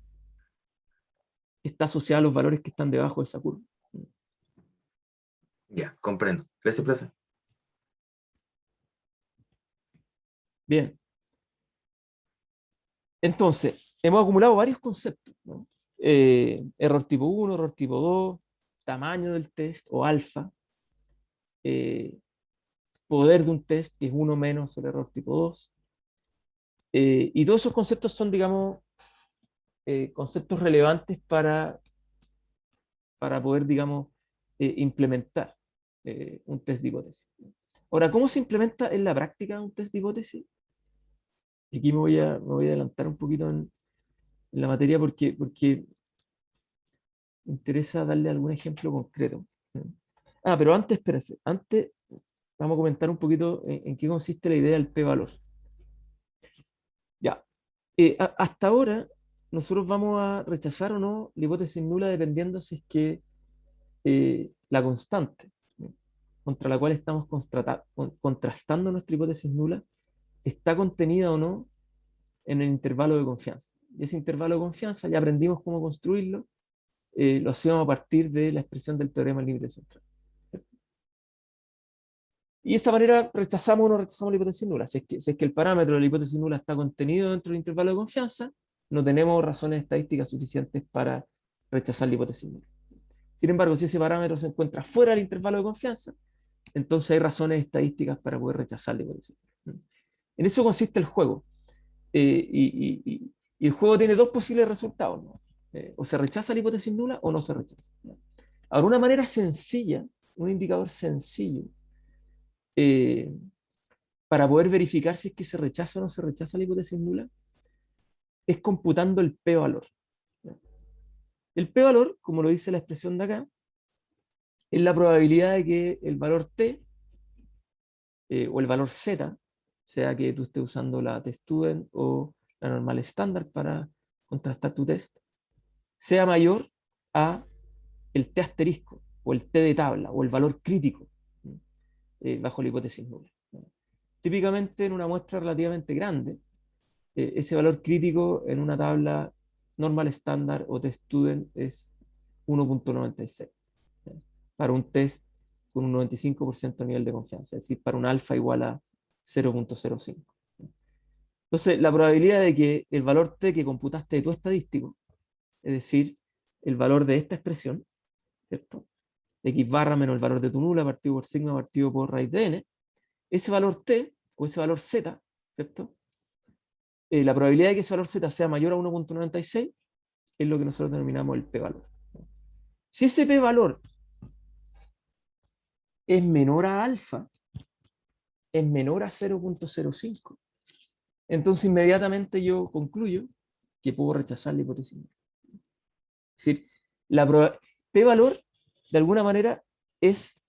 está asociada a los valores que están debajo de esa curva.
Ya, comprendo. Gracias, profe.
Bien. Entonces, hemos acumulado varios conceptos, ¿no? Error tipo 1, error tipo 2, tamaño del test o alfa, poder de un test que es 1 menos el error tipo 2. Y todos esos conceptos son, digamos, conceptos relevantes para poder, digamos, implementar un test de hipótesis. Ahora, ¿cómo se implementa en la práctica un test de hipótesis? Aquí me voy a adelantar un poquito en la materia porque me interesa darle algún ejemplo concreto. Pero antes, espérense, antes vamos a comentar un poquito en qué consiste la idea del p-valor. Ya, hasta ahora nosotros vamos a rechazar o no la hipótesis nula dependiendo si es que la constante, ¿no?, contra la cual estamos contrastando nuestra hipótesis nula está contenida o no en el intervalo de confianza. Y ese intervalo de confianza ya aprendimos cómo construirlo, lo hacíamos a partir de la expresión del teorema del límite central. Y de esa manera rechazamos o no rechazamos la hipótesis nula. Si es que el parámetro de la hipótesis nula está contenido dentro del intervalo de confianza, no tenemos razones estadísticas suficientes para rechazar la hipótesis nula. Sin embargo, si ese parámetro se encuentra fuera del intervalo de confianza, entonces hay razones estadísticas para poder rechazar la hipótesis nula. En eso consiste el juego. Y el juego tiene dos posibles resultados, ¿no? O se rechaza la hipótesis nula o no se rechaza. Ahora, una manera sencilla, un indicador sencillo, para poder verificar si es que se rechaza o no se rechaza la hipótesis nula, es computando el p-valor. El p-valor, como lo dice la expresión de acá, es la probabilidad de que el valor t o el valor z, sea que tú estés usando la test-student o la normal estándar para contrastar tu test, sea mayor a el t asterisco, o el t de tabla, o el valor crítico, bajo la hipótesis nula. Típicamente en una muestra relativamente grande, ese valor crítico en una tabla normal estándar o test student es 1.96. Para un test con un 95% de nivel de confianza, es decir, para un alfa igual a 0.05. Entonces, la probabilidad de que el valor t que computaste de tu estadístico, es decir, el valor de esta expresión, ¿cierto?, x barra menos el valor de tu nula partido por sigma partido por raíz de n, ese valor t o ese valor z, ¿cierto?, la probabilidad de que ese valor z sea mayor a 1.96 es lo que nosotros denominamos el p-valor. Si ese p-valor es menor a alfa, es menor a 0.05, entonces inmediatamente yo concluyo que puedo rechazar la hipótesis. Es decir, p-valor de alguna manera es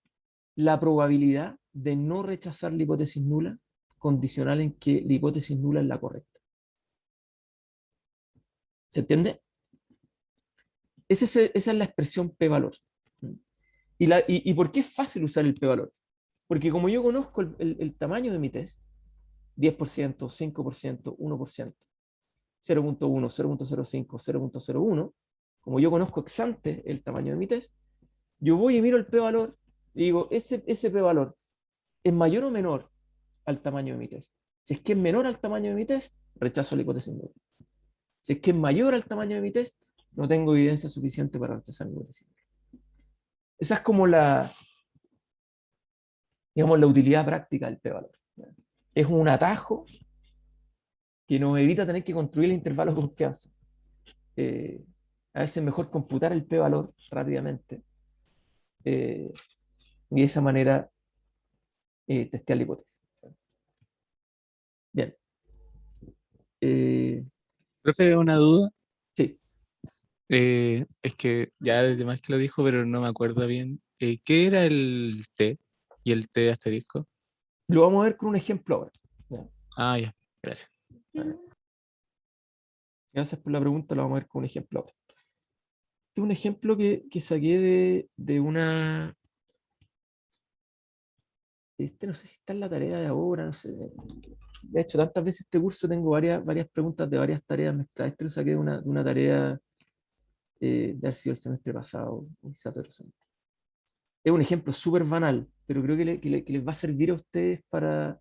la probabilidad de no rechazar la hipótesis nula condicional en que la hipótesis nula es la correcta. ¿Se entiende? Esa es la expresión p-valor. ¿Y por qué es fácil usar el p-valor? Porque como yo conozco el tamaño de mi test, 10%, 5%, 1%, 0.1, 0.05, 0.01, como yo conozco ex ante el tamaño de mi test, yo voy y miro el p-valor y digo, ese p-valor es mayor o menor al tamaño de mi test. Si es que es menor al tamaño de mi test, rechazo la hipótesis nula. Si es que es mayor al tamaño de mi test, no tengo evidencia suficiente para rechazar la hipótesis nula. Esa es como digamos, la utilidad práctica del p-valor. Es un atajo que nos evita tener que construir el intervalo de confianza. A veces es mejor computar el p-valor rápidamente y de esa manera testear la hipótesis. Bien.
Profe, una duda.
Sí.
Es que ya desde más que lo dijo, pero no me acuerdo bien. ¿Qué era el T y el T asterisco?
Lo vamos a ver con un ejemplo ahora. ¿Ya?
Ah, ya, gracias.
Gracias por la pregunta, lo vamos a ver con un ejemplo ahora. Este es un ejemplo que saqué de una... no sé si está en la tarea de ahora, no sé. De hecho, tantas veces este curso tengo varias preguntas de varias tareas mezcladas. Este lo saqué de una tarea de haber sido el semestre pasado, o quizá otro semestre. Es un ejemplo súper banal, pero creo que les va a servir a ustedes para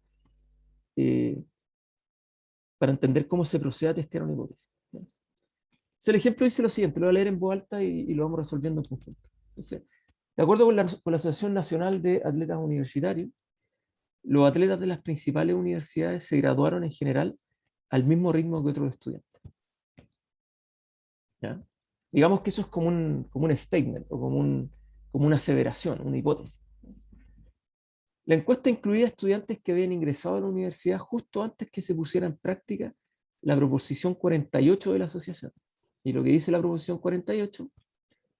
entender cómo se procede a testear una hipótesis. Entonces, el ejemplo dice lo siguiente, lo voy a leer en voz alta y lo vamos resolviendo en conjunto. Entonces, de acuerdo con la Asociación Nacional de Atletas Universitarios, los atletas de las principales universidades se graduaron en general al mismo ritmo que otros estudiantes. ¿Ya? Digamos que eso es como un statement o como una aseveración, una hipótesis. La encuesta incluía estudiantes que habían ingresado a la universidad justo antes que se pusiera en práctica la proposición 48 de la asociación. Y lo que dice la proposición 48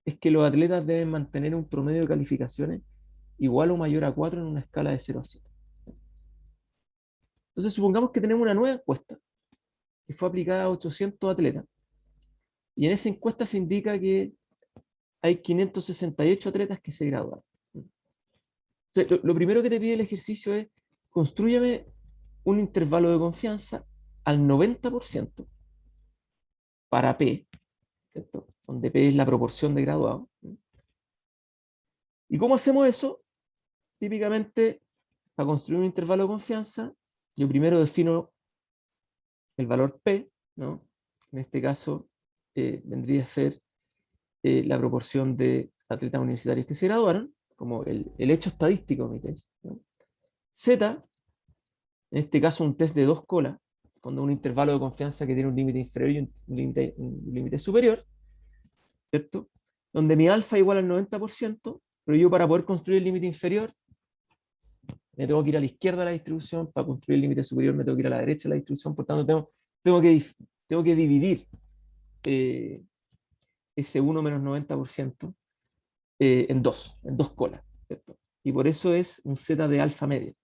es que los atletas deben mantener un promedio de calificaciones igual o mayor a 4 en una escala de 0 a 7. Entonces supongamos que tenemos una nueva encuesta que fue aplicada a 800 atletas Y en esa encuesta se indica que hay 568 atletas que se graduaron. Entonces, lo primero que te pide el ejercicio es constrúyame un intervalo de confianza al 90% para P, ¿cierto? Donde P es la proporción de graduados. ¿Y cómo hacemos eso? Típicamente, para construir un intervalo de confianza, yo primero defino el valor P, ¿no? En este caso vendría a ser la proporción de atletas universitarios que se graduaron, como el hecho estadístico de mi test, ¿no? Z, en este caso un test de 2 colas, con un intervalo de confianza que tiene un límite inferior y un límite superior, ¿cierto? Donde mi alfa igual al 90%, pero yo para poder construir el límite inferior me tengo que ir a la izquierda de la distribución, para construir el límite superior me tengo que ir a la derecha de la distribución, por tanto tengo que dividir ese 1 menos 90% en dos colas, ¿cierto? Y por eso es un Z de alfa medio.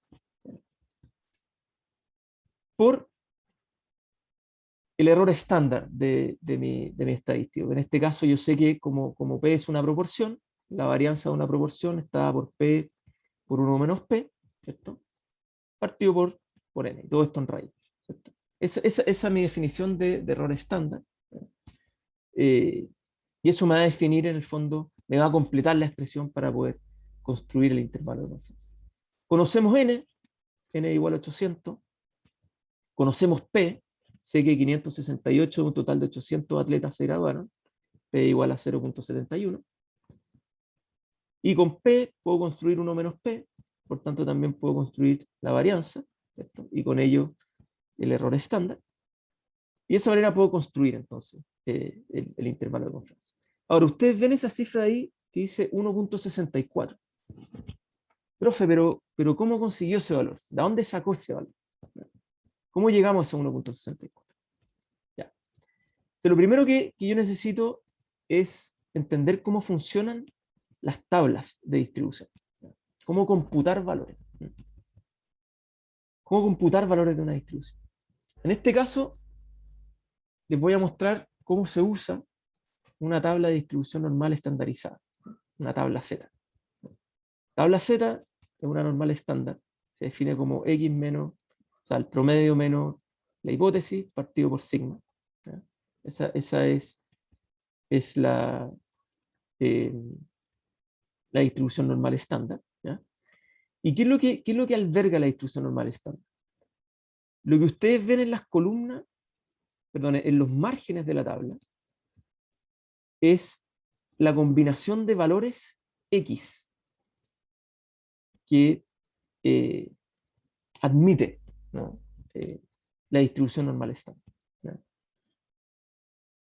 Por el error estándar de mi estadístico. En este caso yo sé que como P es una proporción, la varianza de una proporción está por P por 1 menos P, ¿cierto? Partido por N, y todo esto en raíz, ¿cierto? Esa es mi definición de error estándar. Y eso me va a definir en el fondo, me va a completar la expresión para poder construir el intervalo de confianza. Conocemos N igual a 800, conocemos P, sé que 568 de un total de 800 atletas se graduaron, P igual a 0.71, y con P puedo construir 1 menos P, por tanto también puedo construir la varianza, ¿cierto? Y con ello el error estándar, y de esa manera puedo construir entonces el intervalo de confianza. Ahora, ustedes ven esa cifra ahí que dice 1.64. Profe, pero ¿cómo consiguió ese valor? ¿De dónde sacó ese valor? ¿Cómo llegamos a ese 1.64? Ya. Entonces, lo primero que yo necesito es entender cómo funcionan las tablas de distribución. Cómo computar valores. Cómo computar valores de una distribución. En este caso, les voy a mostrar cómo se usa una tabla de distribución normal estandarizada. Una tabla Z. Tabla Z es una normal estándar. Se define como X menos, o sea, el promedio menos la hipótesis partido por sigma. ¿Ya? Esa es la distribución normal estándar. ¿Ya? ¿Y qué es lo que alberga la distribución normal estándar? Lo que ustedes ven en las columnas, perdón, en los márgenes de la tabla, es la combinación de valores X que admite, ¿no? La distribución normal estándar.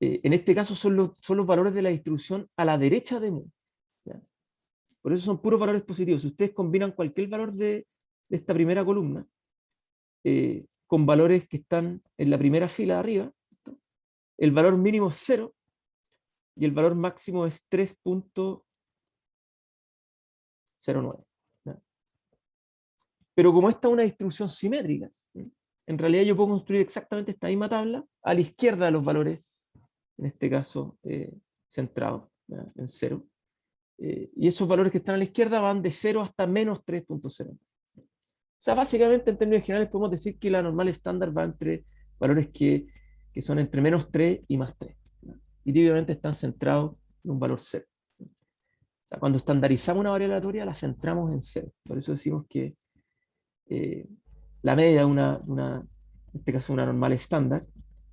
En este caso son los valores de la distribución a la derecha de mu. ¿Ya? Por eso son puros valores positivos. Si ustedes combinan cualquier valor de esta primera columna con valores que están en la primera fila de arriba, ¿no? El valor mínimo es 0 y el valor máximo es 3.09. ¿Ya? Pero como esta es una distribución simétrica, ¿sí? En realidad yo puedo construir exactamente esta misma tabla a la izquierda de los valores, en este caso centrados, ¿ya? En 0. Y esos valores que están a la izquierda van de 0 hasta menos 3.0. O sea, básicamente en términos generales podemos decir que la normal estándar va entre valores que son entre menos 3 y más 3. ¿Ya? Y típicamente están centrados en un valor 0. O sea, cuando estandarizamos una variable aleatoria la centramos en 0. Por eso decimos que la media de en este caso una normal estándar,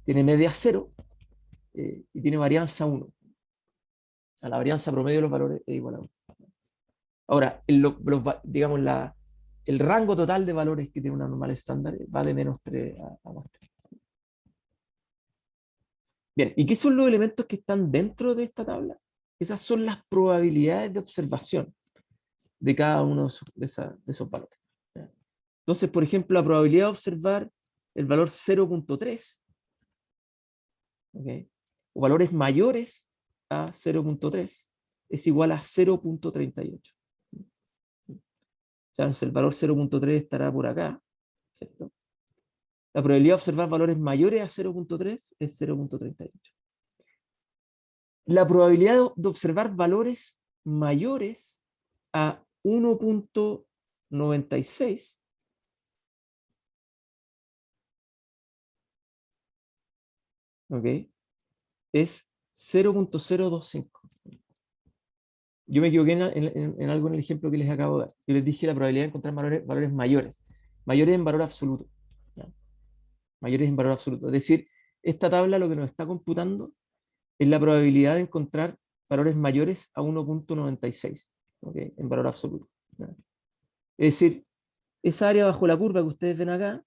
tiene media 0 y tiene varianza 1. A la varianza promedio de los valores es igual a 1. Ahora, digamos, el rango total de valores que tiene una normal estándar va de menos 3 a más 3. Bien, ¿y qué son los elementos que están dentro de esta tabla? Esas son las probabilidades de observación de cada uno de esos valores. Entonces, por ejemplo, la probabilidad de observar el valor 0.3, ¿okay? O valores mayores a 0.3 es igual a 0.38. O sea, el valor 0.3 estará por acá, ¿cierto? La probabilidad de observar valores mayores a 0.3 es 0.38. la probabilidad de observar valores mayores a 1.96 ¿ok? Es 0.025. Yo me equivoqué en algo en el ejemplo que les acabo de dar. Yo les dije la probabilidad de encontrar valores mayores en valor absoluto. ¿Ya? Mayores en valor absoluto. Es decir, esta tabla lo que nos está computando es la probabilidad de encontrar valores mayores a 1.96, ¿ok? En valor absoluto. ¿Ya? Es decir, esa área bajo la curva que ustedes ven acá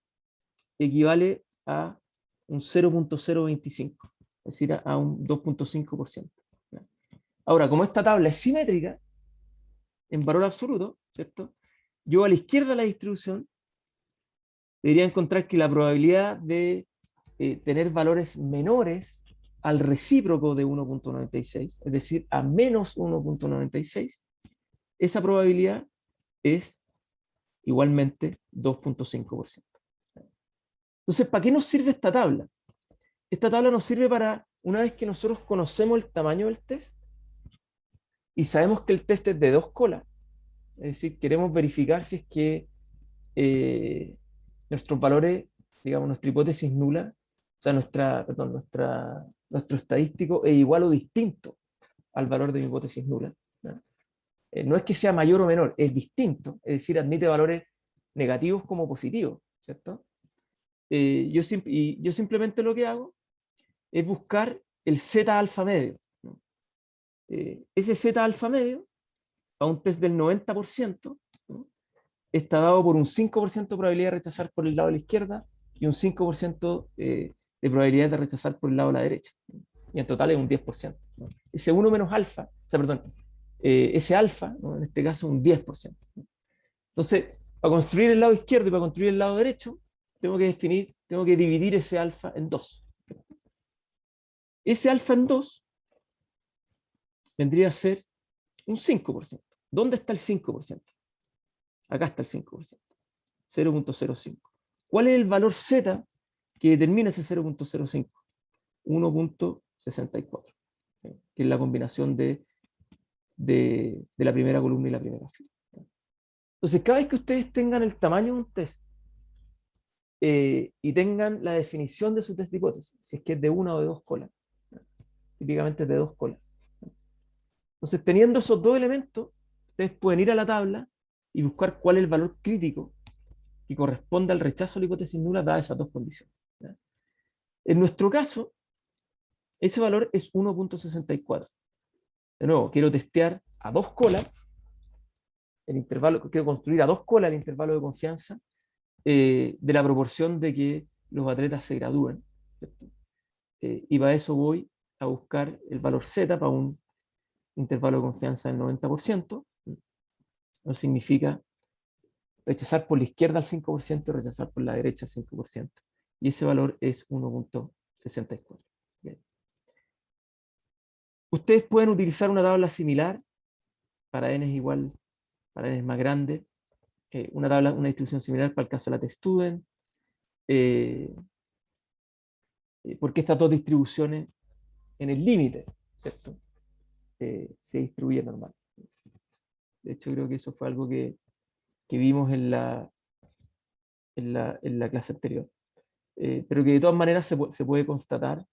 equivale a un 0.025, es decir, a un 2.5%. Ahora, como esta tabla es simétrica en valor absoluto, ¿cierto? Yo a la izquierda de la distribución debería encontrar que la probabilidad de tener valores menores al recíproco de 1.96, es decir, a menos 1.96, esa probabilidad es igualmente 2.5%. Entonces, ¿para qué nos sirve esta tabla? Esta tabla nos sirve para, una vez que nosotros conocemos el tamaño del test y sabemos que el test es de 2 colas, es decir, queremos verificar si es que nuestros valores, digamos, nuestra hipótesis nula, o sea, nuestro estadístico es igual o distinto al valor de mi hipótesis nula. ¿No? No es que sea mayor o menor, es distinto, es decir, admite valores negativos como positivos, ¿cierto? Yo simplemente lo que hago es buscar el Z alfa medio. ¿No? Ese Z alfa medio, a un test del 90%, ¿no? Está dado por un 5% de probabilidad de rechazar por el lado de la izquierda y un 5% de probabilidad de rechazar por el lado de la derecha. Y en total es un 10%. ¿No? Ese 1 menos alfa, o sea, perdón, ese alfa, ¿no? En este caso un 10%. Entonces, para construir el lado izquierdo y para construir el lado derecho, tengo que dividir ese alfa en 2. Ese alfa en 2 vendría a ser un 5%. ¿Dónde está el 5%? Acá está el 5%. 0.05. ¿Cuál es el valor Z que determina ese 0.05? 1.64, que es la combinación de la primera columna y la primera fila. Entonces, cada vez que ustedes tengan el tamaño de un test y tengan la definición de su test de hipótesis, si es que es de una o de 2 colas, típicamente es de 2 colas. Entonces, teniendo esos dos elementos, ustedes pueden ir a la tabla y buscar cuál es el valor crítico que corresponde al rechazo de la hipótesis nula dadas esas dos condiciones. ¿Ya? En nuestro caso, ese valor es 1.64. De nuevo, quiero testear a 2 colas, quiero construir a 2 colas el intervalo de confianza de la proporción de que los atletas se gradúen. Y para eso voy a buscar el valor Z para un intervalo de confianza del 90%. Eso significa rechazar por la izquierda al 5% y rechazar por la derecha al 5%. Y ese valor es 1.64. Ustedes pueden utilizar una tabla similar para n es igual, para n es más grande, una distribución similar para el caso de la test-student, porque estas dos distribuciones en el límite, ¿cierto? Se distribuyen normal. De hecho, creo que eso fue algo que vimos en la clase anterior. Pero que de todas maneras se puede constatar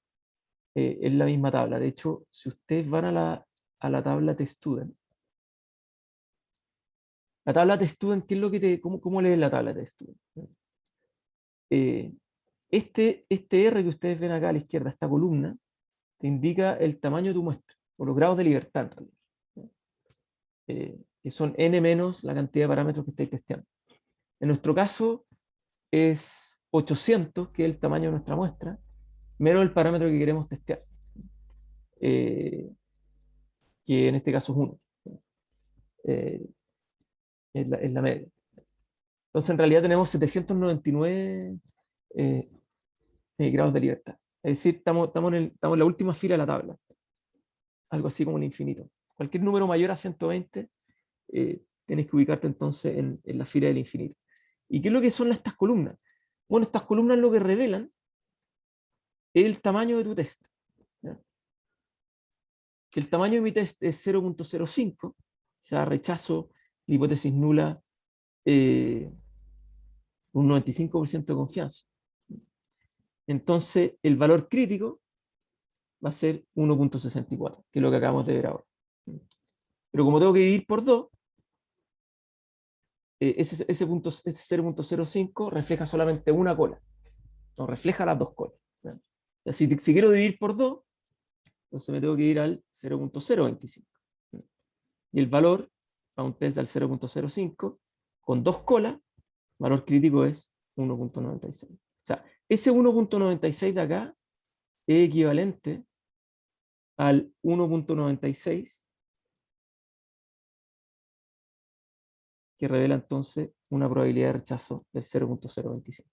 en la misma tabla. De hecho, si ustedes van a la tabla test-student, la tabla test-student, ¿qué es lo que cómo lees la tabla test-student? Este R que ustedes ven acá a la izquierda, esta columna, te indica el tamaño de tu muestra, o los grados de libertad en realidad. Que son n menos la cantidad de parámetros que estáis testeando. En nuestro caso es 800, que es el tamaño de nuestra muestra, menos el parámetro que queremos testear, que en este caso es 1. Es la media. Entonces en realidad tenemos 799 grados de libertad. Es decir, estamos en la última fila de la tabla. Algo así como el infinito. Cualquier número mayor a 120, tienes que ubicarte entonces en la fila del infinito. ¿Y qué es lo que son estas columnas? Bueno, estas columnas lo que revelan es el tamaño de tu test. ¿Ya? el tamaño de mi test es 0.05, o sea, rechazo la hipótesis nula un 95% de confianza. Entonces, el valor crítico va a ser 1.64, que es lo que acabamos de ver ahora. Pero como tengo que dividir por 2, ese 0.05 refleja solamente una cola, no refleja las dos colas. Si quiero dividir por 2, entonces me tengo que ir al 0.025. Y el valor a un test del 0.05 con dos colas, valor crítico es 1.96. O sea, ese 1.96 de acá es equivalente al 1.96 que revela entonces una probabilidad de rechazo del 0.025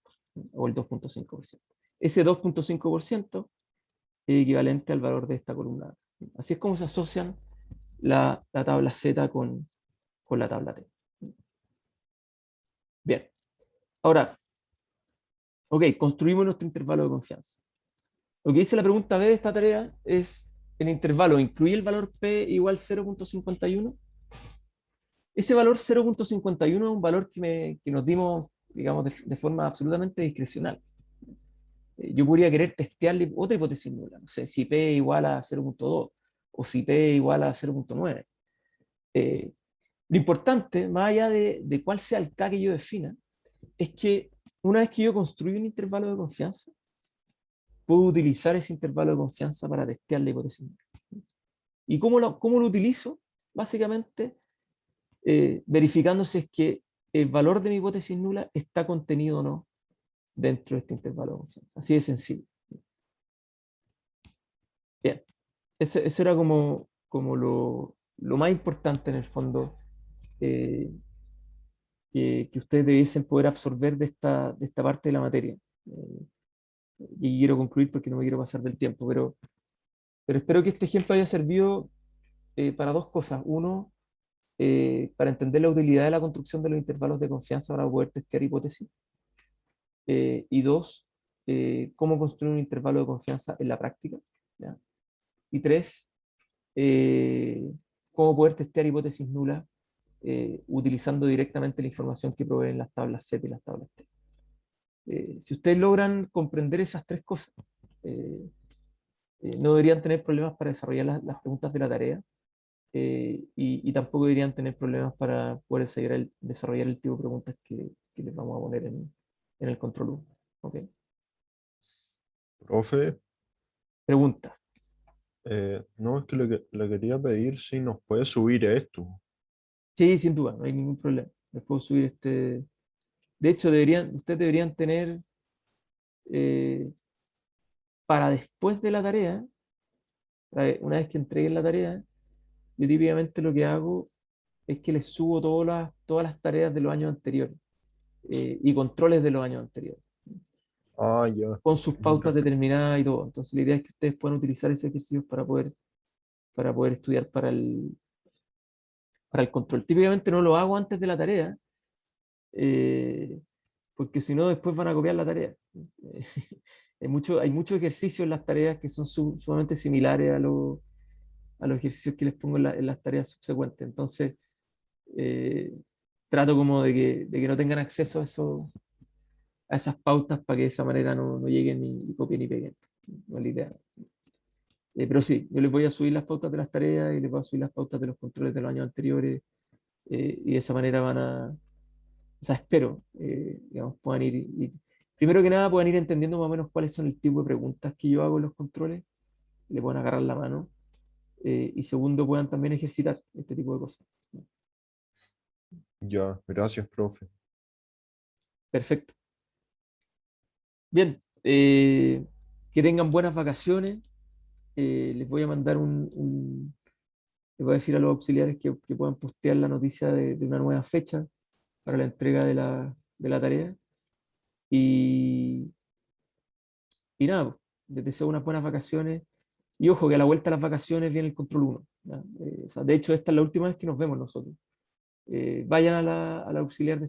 o el 2.5%. Ese 2.5% es equivalente al valor de esta columna. Así es como se asocian la tabla Z con la tabla T. Bien. Ahora, ok, construimos nuestro intervalo de confianza. Lo que dice la pregunta B de esta tarea es: ¿el intervalo incluye el valor P igual 0.51? Ese valor 0.51 es un valor que nos dimos, digamos, de forma absolutamente discrecional. Yo podría querer testearle otra hipótesis nula. No sé, si P igual a 0.2 o si P igual a 0.9. Lo importante, más allá de cuál sea el K que yo defina, es que una vez que yo construyo un intervalo de confianza, puedo utilizar ese intervalo de confianza para testear la hipótesis nula. ¿Y cómo lo utilizo? Básicamente, verificando si es que el valor de mi hipótesis nula está contenido o no dentro de este intervalo de confianza. Así de sencillo. Bien, eso era como lo más importante en el fondo que ustedes debiesen poder absorber de esta parte de la materia. Y quiero concluir porque no me quiero pasar del tiempo, pero espero que este ejemplo haya servido para dos cosas. Uno, para entender la utilidad de la construcción de los intervalos de confianza para poder testear hipótesis. Y dos, cómo construir un intervalo de confianza en la práctica. ¿Ya? Y tres, cómo poder testear hipótesis nulas utilizando directamente la información que proveen las tablas Z y las tablas T. Si ustedes logran comprender esas tres cosas, no deberían tener problemas para desarrollar las preguntas de la tarea y tampoco deberían tener problemas para poder desarrollar el tipo de preguntas que les vamos a poner en el control 1. ¿Okay?
Profe,
Pregunta.
no, es que le quería pedir si nos puede subir esto.
Sí, sin duda, no hay ningún problema. Les puedo subir este. De hecho, ustedes deberían tener para después de la tarea, una vez que entreguen la tarea, yo típicamente lo que hago es que les subo todas las tareas de los años anteriores y controles de los años anteriores,
Ah, ya.
con sus pautas
Ya.
determinadas y todo. Entonces la idea es que ustedes puedan utilizar esos ejercicios para poder estudiar para el control. Típicamente no lo hago antes de la tarea, porque si no después van a copiar la tarea. Hay muchos ejercicios en las tareas que son sumamente similares a los ejercicios que les pongo en las tareas subsecuentes. Entonces, trato como de que no tengan acceso a esas pautas para que de esa manera no lleguen y copien y peguen. No es la idea. Pero sí, yo les voy a subir las pautas de las tareas y les voy a subir las pautas de los controles de los años anteriores y de esa manera o sea, espero, digamos, puedan primero que nada puedan ir entendiendo más o menos cuáles son el tipo de preguntas que yo hago en los controles, le puedan agarrar la mano y segundo puedan también ejercitar este tipo de cosas.
Ya, gracias, profe.
Perfecto. Bien, que tengan buenas vacaciones. Les voy a mandar les voy a decir a los auxiliares que puedan postear la noticia de una nueva fecha para la entrega de la tarea. Y nada, les deseo unas buenas vacaciones. Y ojo, que a la vuelta de las vacaciones viene el control 1. O sea, de hecho, esta es la última vez que nos vemos nosotros. Vayan a la auxiliar de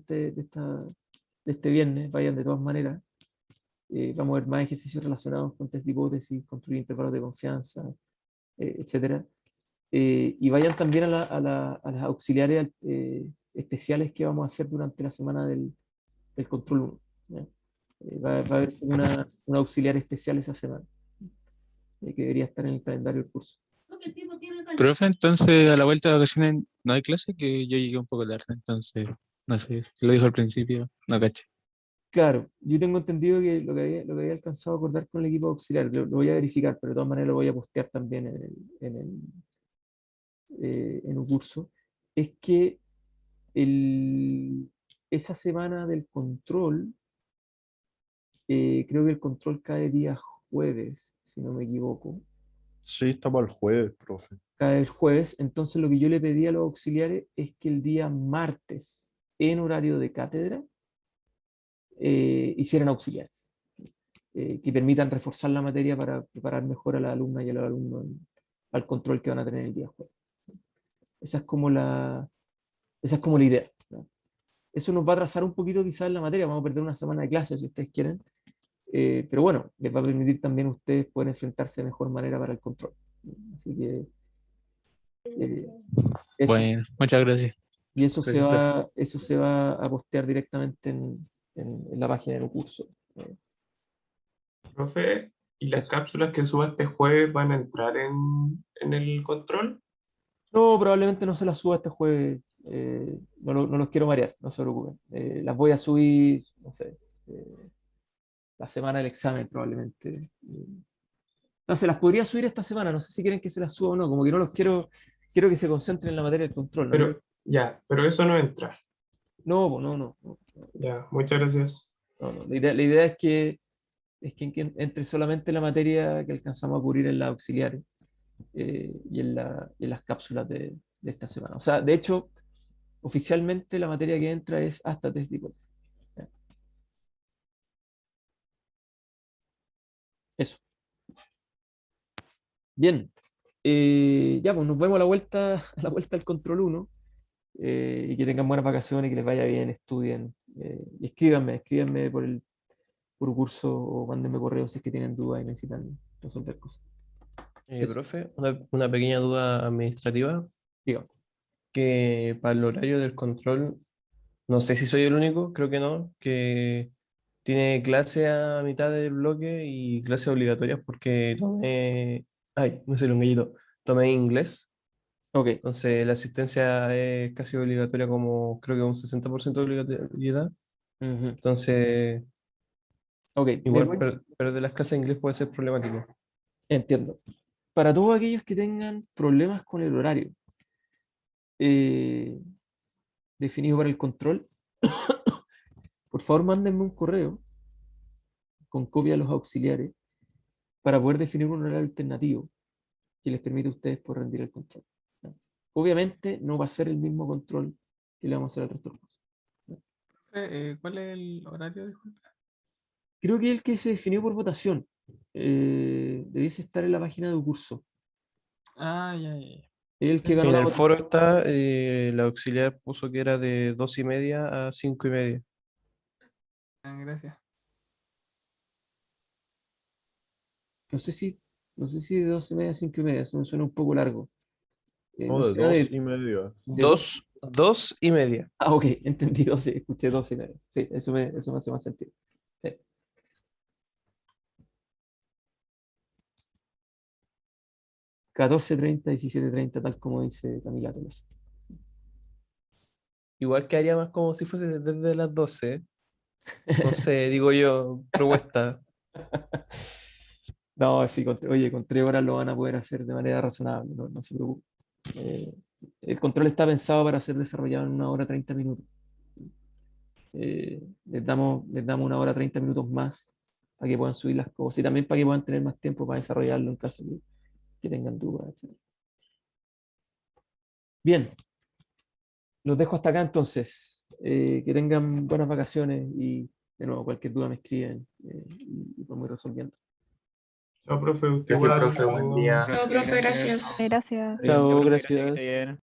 este viernes, vayan de todas maneras. Vamos a ver más ejercicios relacionados con test de hipótesis, construir intervalos de confianza, etcétera. Y vayan también a las auxiliares especiales que vamos a hacer durante la semana del control 1. ¿Ya? Va a haber una auxiliar especial esa semana, que debería estar en el calendario del curso.
Profe, entonces a la vuelta de vacaciones no hay clase, que yo llegué un poco tarde, entonces, no sé, lo dijo al principio, no caché.
Claro, yo tengo entendido que lo que había alcanzado a acordar con el equipo auxiliar, lo voy a verificar, pero de todas maneras lo voy a postear también en un curso, es que esa semana del control, creo que el control cae día jueves, si no me equivoco,
Sí, está para el jueves, profe.
cae el jueves, entonces lo que yo le pedí a los auxiliares es que el día martes, en horario de cátedra, hicieran auxiliares, que permitan reforzar la materia para preparar mejor a la alumna y a los alumnos al control que van a tener el día jueves. Esa es como la idea, ¿no? Eso nos va a atrasar un poquito quizás la materia, vamos a perder una semana de clases si ustedes quieren, pero bueno, les va a permitir también a ustedes poder enfrentarse de mejor manera para el control. Así que eso.
Bueno, muchas gracias.
Y eso se
Gracias,
va a postear directamente en la página del curso.
Profe, ¿y las
Eso.
cápsulas que suba este jueves van a entrar en el control?
No, probablemente no se las suba este jueves. No los quiero marear, no se preocupen. Las voy a subir, no sé, la semana del examen probablemente. No, se las podría subir esta semana, no sé si quieren que se las suba o no, como que no los quiero que se concentren en la materia del control, ¿no?
Pero eso no entra.
No, po, no.
Ya, muchas gracias.
No. La idea es que entre solamente la materia que alcanzamos a cubrir en las auxiliares, y en las cápsulas de esta semana. O sea, de hecho, oficialmente la materia que entra es hasta test de hipótesis. ¿Ya? Eso. Bien. Ya, pues nos vemos a la vuelta al control 1, y que tengan buenas vacaciones, que les vaya bien, estudien, y escríbanme por curso o mándenme correos si es que tienen dudas y necesitan resolver cosas. Eso.
Profe, una pequeña duda administrativa,
Dígame.
que para el horario del control, no sé si soy el único, creo que no, que tiene clase a mitad del bloque y clases obligatorias porque no sé, un gallito, tomé inglés,
Ok.
entonces la asistencia es casi obligatoria, como creo que un 60% de obligatoriedad,
Ujú.
entonces
Ok.
igual perder las clases de inglés puede ser problemático.
Entiendo. Para todos aquellos que tengan problemas con el horario eh, definido para el control, por favor mándenme un correo con copia de los auxiliares para poder definir un horario alternativo que les permita a ustedes poder rendir el control. ¿Ya? Obviamente no va a ser el mismo control que le vamos a hacer al resto del curso.
¿Cuál es el horario? Disculpa.
Creo que el que se definió por votación debiese estar en la página de un curso.
Ah, ya.
El que ganó
En
la
el
votación.
foro está, la auxiliar puso que era de 2:30 a 5:30.
Gracias.
No sé si de 12:30 a 5:30, eso me suena un poco largo.
No,
No
de
sé, era
2:30.
de dos.
2:30.
Ah, ok, entendí 12, escuché 12:30. Sí, eso me hace más sentido. Sí. 14:30, 17:30, tal como dice Camila Tolosa.
Igual que haría más como si fuese desde las 12. No sé, digo yo, propuesta.
No, sí, con 3 horas lo van a poder hacer de manera razonable, no se preocupen. Eh, el control está pensado para ser desarrollado en 1 hora 30 minutos. Les damos 1 hora 30 minutos más para que puedan subir las cosas y también para que puedan tener más tiempo para desarrollarlo en caso que tengan dudas, etc. Bien, los dejo hasta acá entonces. Que tengan buenas vacaciones y de nuevo cualquier duda me escriben, y vamos a ir resolviendo.
Chao, profe. Usted
Gracias,
igual.
profe, buen día.
Chao, profe, gracias.
Gracias.
Chao,
Profe, que esté
gracias.
bien.